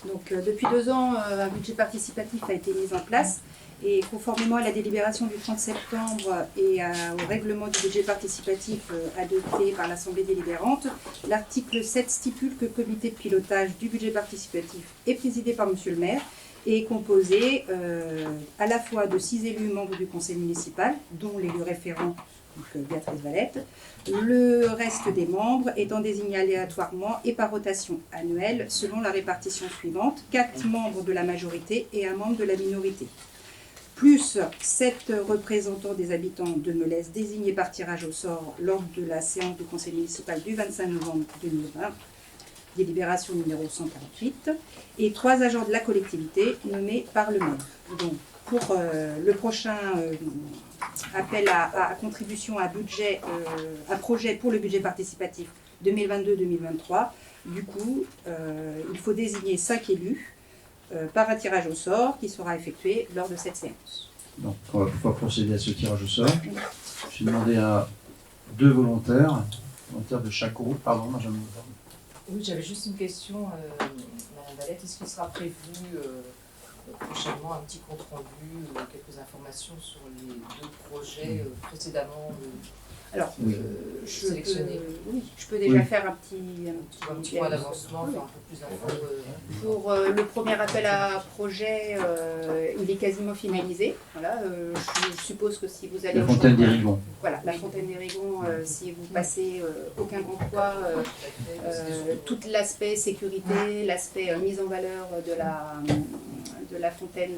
Donc, depuis 2 ans, un budget participatif a été mis en place et conformément à la délibération du 30 septembre et au règlement du budget participatif adopté par l'Assemblée délibérante, l'article 7 stipule que le comité de pilotage du budget participatif est présidé par Monsieur le maire et est composé à la fois de 6 élus membres du conseil municipal, dont l'élu référent, donc Béatrice Valette, le reste des membres étant désignés aléatoirement et par rotation annuelle selon la répartition suivante: 4 membres de la majorité et 1 membre de la minorité, plus 7 représentants des habitants de Melesse désignés par tirage au sort lors de la séance du conseil municipal du 25 novembre 2020, délibération numéro 148, et 3 agents de la collectivité nommés par le maire. Donc, pour le prochain appel à contribution à projet pour le budget participatif 2022-2023, du coup, il faut désigner 5 élus par un tirage au sort qui sera effectué lors de cette séance. Donc on va pouvoir procéder à ce tirage au sort. J'ai demandé à 2 volontaires de chaque groupe. Pardon, Benjamin. Oui, j'avais juste une question, Madame Valette. Est-ce qu'il sera prévu prochainement un petit compte rendu, quelques informations sur les 2 projets précédemment sélectionnés? Je peux déjà faire un petit point d'avancement, faire un peu plus d'infos. Pour le premier appel à projet, il est quasiment finalisé. Voilà, je suppose que si vous allez... La Fontaine des Rigons. Voilà, la Fontaine des Rigons, si vous passez aucun grand poids, tout l'aspect sécurité, l'aspect mise en valeur de la fontaine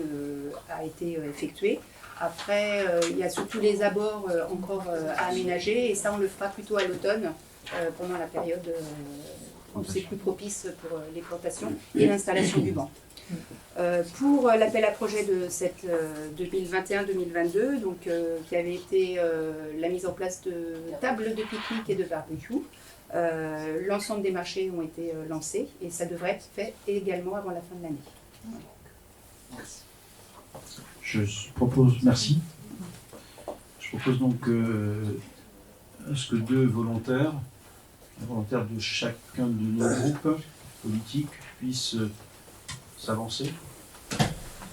a été effectué. Après, il y a surtout les abords encore à aménager, et ça on le fera plutôt à l'automne, pendant la période où c'est plus propice pour les plantations et l'installation du banc. Pour l'appel à projet de cette 2021-2022, donc qui avait été la mise en place de tables de pique-nique et de barbecue, l'ensemble des marchés ont été lancés et ça devrait être fait également avant la fin de l'année. Merci. Je propose, merci. Je propose donc à ce que 2 volontaires de chacun de nos groupes politiques puissent s'avancer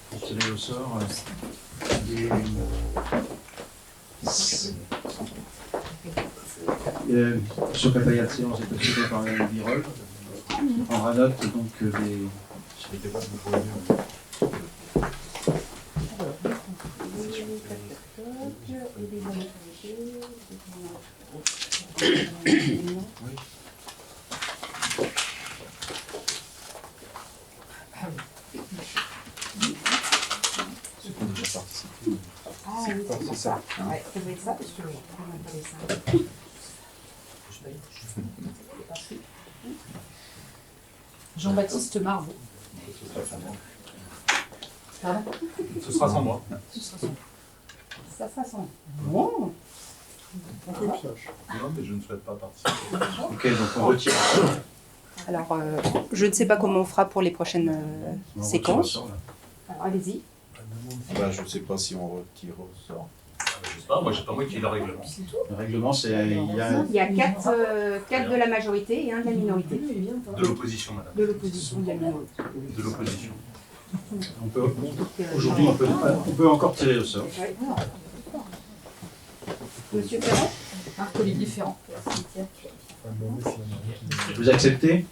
pour tirer au sort ce secrétariat de séance est assuré par Mme Birol. On prendra note donc des... C'est ça. Ouais, ça doit être ça, parce que on n'a pas les 5. Jean-Baptiste Marvaux. Pardon? Ce sera sans moi. Ça sent bon. Non, mais je ne souhaite pas participer. Ok, donc on retire. Alors, je ne sais pas comment on fera pour les prochaines séquences. Alors, allez-y. Bah, je ne sais pas si on retire au sort. Je sais pas, moi, je sais pas moi qui ai le règlement. Le règlement, c'est... Il y a 4 de la majorité et 1 de la minorité. De l'opposition, madame. De l'opposition, de la minorité. De l'opposition. Aujourd'hui, on peut encore tirer au sort. Monsieur Ferrand? Marc-Olivier Ferrand. Vous acceptez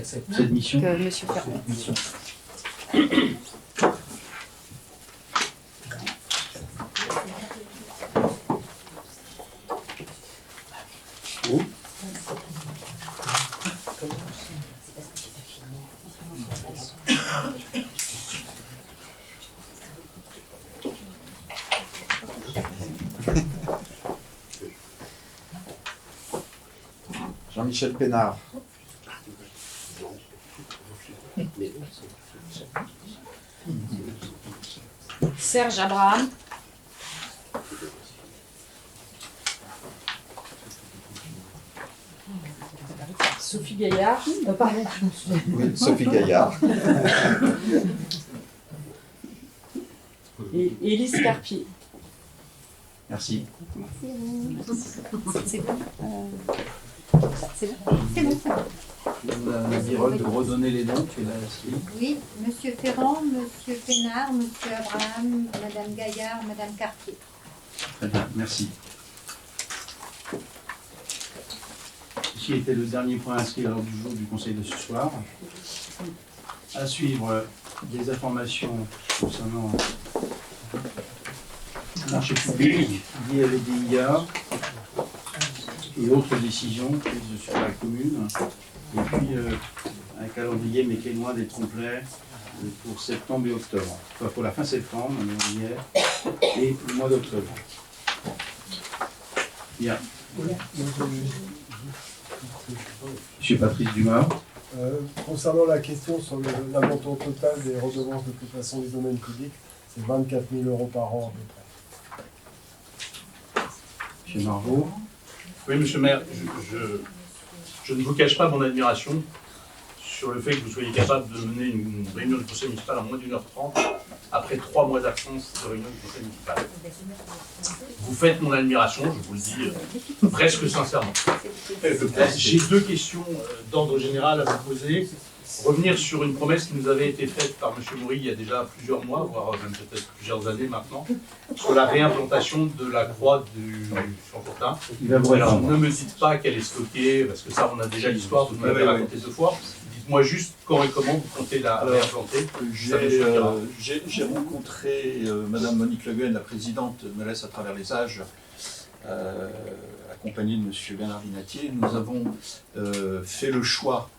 cette mission? Monsieur Ferrand. Michel Pénard. Serge Abraham. Sophie Gaillard. Pardon, je me souviens. Oui, Sophie Gaillard. Et Élise Carpier. Merci. C'est bon. C'est bon. C'est bon. La Birole de redonner les noms, tu l'as inscrit. Oui, Monsieur Ferrand, Monsieur Pénard, Monsieur Abraham, Madame Gaillard, Madame Cartier. Très bien, merci. Ceci était le dernier point inscrit à l'ordre du jour du Conseil de ce soir. À suivre, des informations concernant le marché public lié à l'EDIA et autres décisions prises sur la commune. Et puis un calendrier, mais qui est loin d'être complet, pour septembre et octobre. Enfin, pour la fin septembre, on y est, et le mois d'octobre. Bien. Monsieur Patrice Dumas. Concernant la question sur la montant total des redevances d'occupation du domaine public, c'est 24 000 € par an à peu près. Monsieur Margot. Oui, monsieur le maire, je ne vous cache pas mon admiration sur le fait que vous soyez capable de mener une réunion du conseil municipal en moins d'1h30 après 3 mois d'absence de réunion du conseil municipal. Vous faites mon admiration, je vous le dis presque sincèrement. J'ai 2 questions d'ordre général à vous poser. Revenir sur une promesse qui nous avait été faite par M. Moury il y a déjà plusieurs mois, voire même peut-être plusieurs années maintenant, sur la réimplantation de la croix du Champortin. Alors ne me dites pas qu'elle est stockée, parce que ça on a déjà l'histoire, vous m'avez raconté 2 fois. Dites-moi juste quand et comment vous comptez la réimplanter. J'ai rencontré Madame Monique Le Guen, la présidente de Melès à travers les âges, accompagnée de Monsieur Bernard Vinatier. Nous avons fait le choix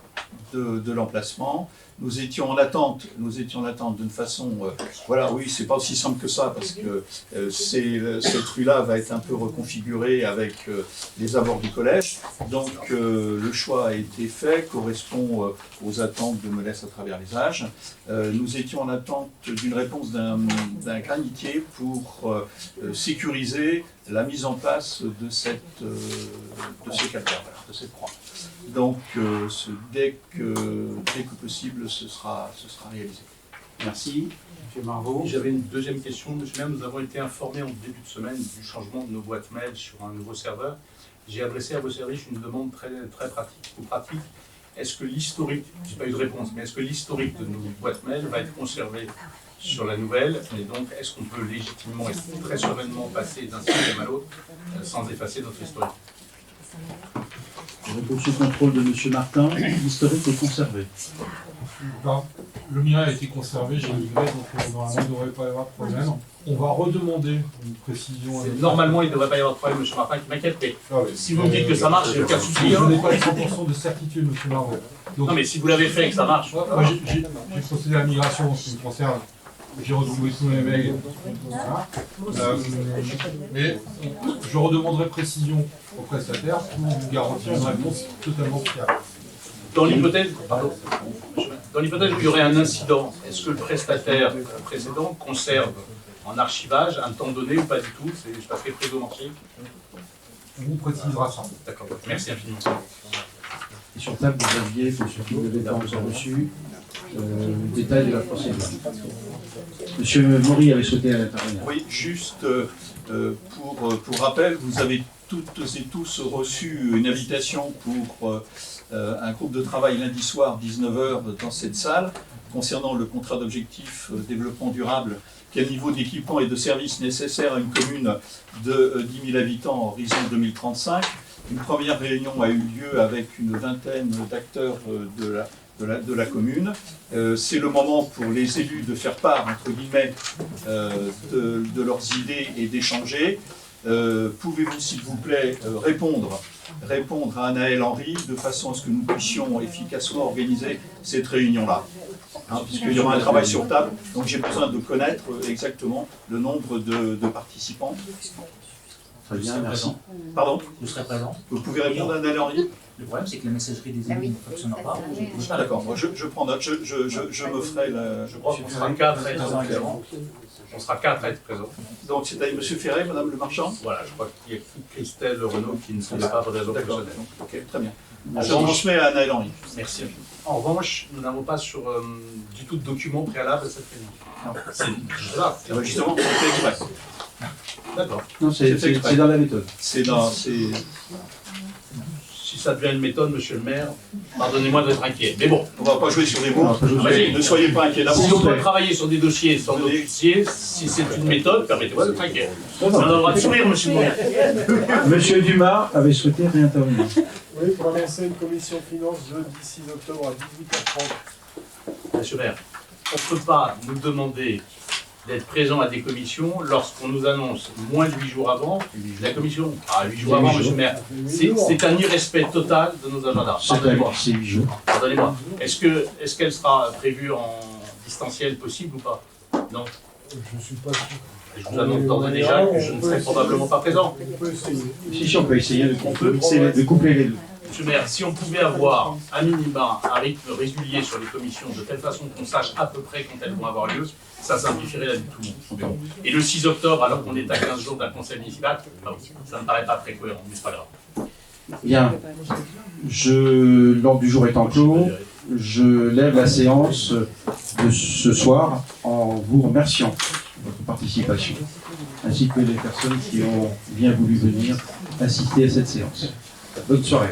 de l'emplacement. Nous étions en attente d'une façon, voilà, oui, c'est pas aussi simple que ça, parce que cette rue-là va être un peu reconfigurée avec les abords du collège. Donc le choix a été fait, correspond aux attentes de Melès à travers les âges. Nous étions en attente d'une réponse d'un granitier pour sécuriser la mise en place de ces calcaires, de ces croix. Donc, dès que possible, ce sera réalisé. Merci. M. Marveau. J'avais une deuxième question, monsieur le maire. Nous avons été informés en début de semaine du changement de nos boîtes mail sur un nouveau serveur. J'ai adressé à vos services une demande très pratique. Est-ce que l'historique, je n'ai pas eu de réponse, mais est-ce que l'historique de nos boîtes mail va être conservé sur la nouvelle? Et donc, est-ce qu'on peut légitimement et très sereinement passer d'un système à l'autre sans effacer notre historique? Réponse au contrôle de M. Martin, l'historique est conservé. Le mien a été conservé, j'ai livré, donc normalement il ne devrait pas y avoir de problème. On va redemander une précision. Normalement, il ne devrait pas y avoir de problème, M. Martin, qui m'inquiète, mais si vous me dites que ça marche, il n'y a aucun souci. Je n'ai pas 100% de certitude, M. Margot. Non, mais si vous l'avez fait et que ça marche. Moi, j'ai procédé à la migration en ce qui me concerne. J'ai retrouvé tous les mails. Mais je redemanderai précision au prestataire pour vous garantir une réponse totalement fiable. Dans l'hypothèse où il y aurait un incident, est-ce que le prestataire précédent conserve en archivage un temps donné ou pas du tout? Je passerai prise au marché. On vous précisera ça. D'accord, merci infiniment. Et sur table, vous aviez, pour ceux qui ne l'avaient pas encore reçu, le détail de la procédure. Monsieur Maury avait souhaité intervenir. Oui, juste pour rappel, vous avez toutes et tous reçu une invitation pour un groupe de travail lundi soir, 19h, dans cette salle, concernant le contrat d'objectif développement durable. Quel niveau d'équipement et de services nécessaire à une commune de 10 000 habitants en horizon 2035. Une première réunion a eu lieu avec une vingtaine d'acteurs de la commune. C'est le moment pour les élus de faire part, entre guillemets, de leurs idées et d'échanger. Pouvez-vous, s'il vous plaît, répondre à Anaël Henry de façon à ce que nous puissions efficacement organiser cette réunion-là, puisqu'il y aura un travail sur table, donc j'ai besoin de connaître exactement le nombre de participants. Très bien, merci. Pardon? Vous serez présent? Vous pouvez répondre à Anaël Henry? Le problème, c'est que la messagerie des élus ne fonctionnera pas. Ah, d'accord, moi je prends note, je me ferai la... Je crois qu'on sera 4 à être présents. On sera 4 à être présents. Donc c'est M. Ferré, Mme Le Marchand. Voilà, je crois qu'il y a Christelle Renaud qui ne serait pas de raison D'accord, personnelle. ok, très bien. En Je revanche- transmets à Anaël Henry. Merci. En revanche, nous n'avons pas du tout de documents préalables à cette réunion. C'est là. Ah bah justement, c'est fait exprès. D'accord. Non, c'est fait exprès. dans la méthode. C'est dans... c'est- Si ça devient une méthode, monsieur le maire, pardonnez-moi d'être inquiet. Mais bon. On ne va pas jouer sur les mots. Non, pas jouer sur les Ne soyez pas inquiets Si on d'avance. doit travailler sur des dossiers sans dossier, si c'est une méthode, permettez-moi d'être inquiet. On a le droit de sourire, monsieur le maire. Monsieur Dumas avait souhaité réintervenir. Oui, pour annoncer une commission finance jeudi 6 octobre à 18h30. Monsieur le maire, on ne peut pas nous demander d'être présent à des commissions lorsqu'on nous annonce moins de 8 jours avant la commission. Ah, 8 jours avant, monsieur le maire. C'est un irrespect total de nos agendas. Pardonnez-moi. C'est 8 jours. Pardonnez-moi. Est-ce qu'elle sera prévue en distanciel possible ou pas? Non. Je ne suis pas sûr. Je vous annonce d'ores et déjà que je ne serai probablement pas présent. On peut essayer. Si, on peut essayer de coupler les deux. Monsieur le maire, si on pouvait avoir à minima un rythme régulier sur les commissions, de telle façon qu'on sache à peu près quand elles vont avoir lieu, ça simplifierait la vie de tout le monde. Et le 6 octobre, alors qu'on est à 15 jours d'un conseil municipal, ça ne me paraît pas très cohérent, mais c'est pas grave. Bien. L'ordre du jour étant clos, je lève la séance de ce soir en vous remerciant de votre participation, ainsi que les personnes qui ont bien voulu venir assister à cette séance. Bonne soirée.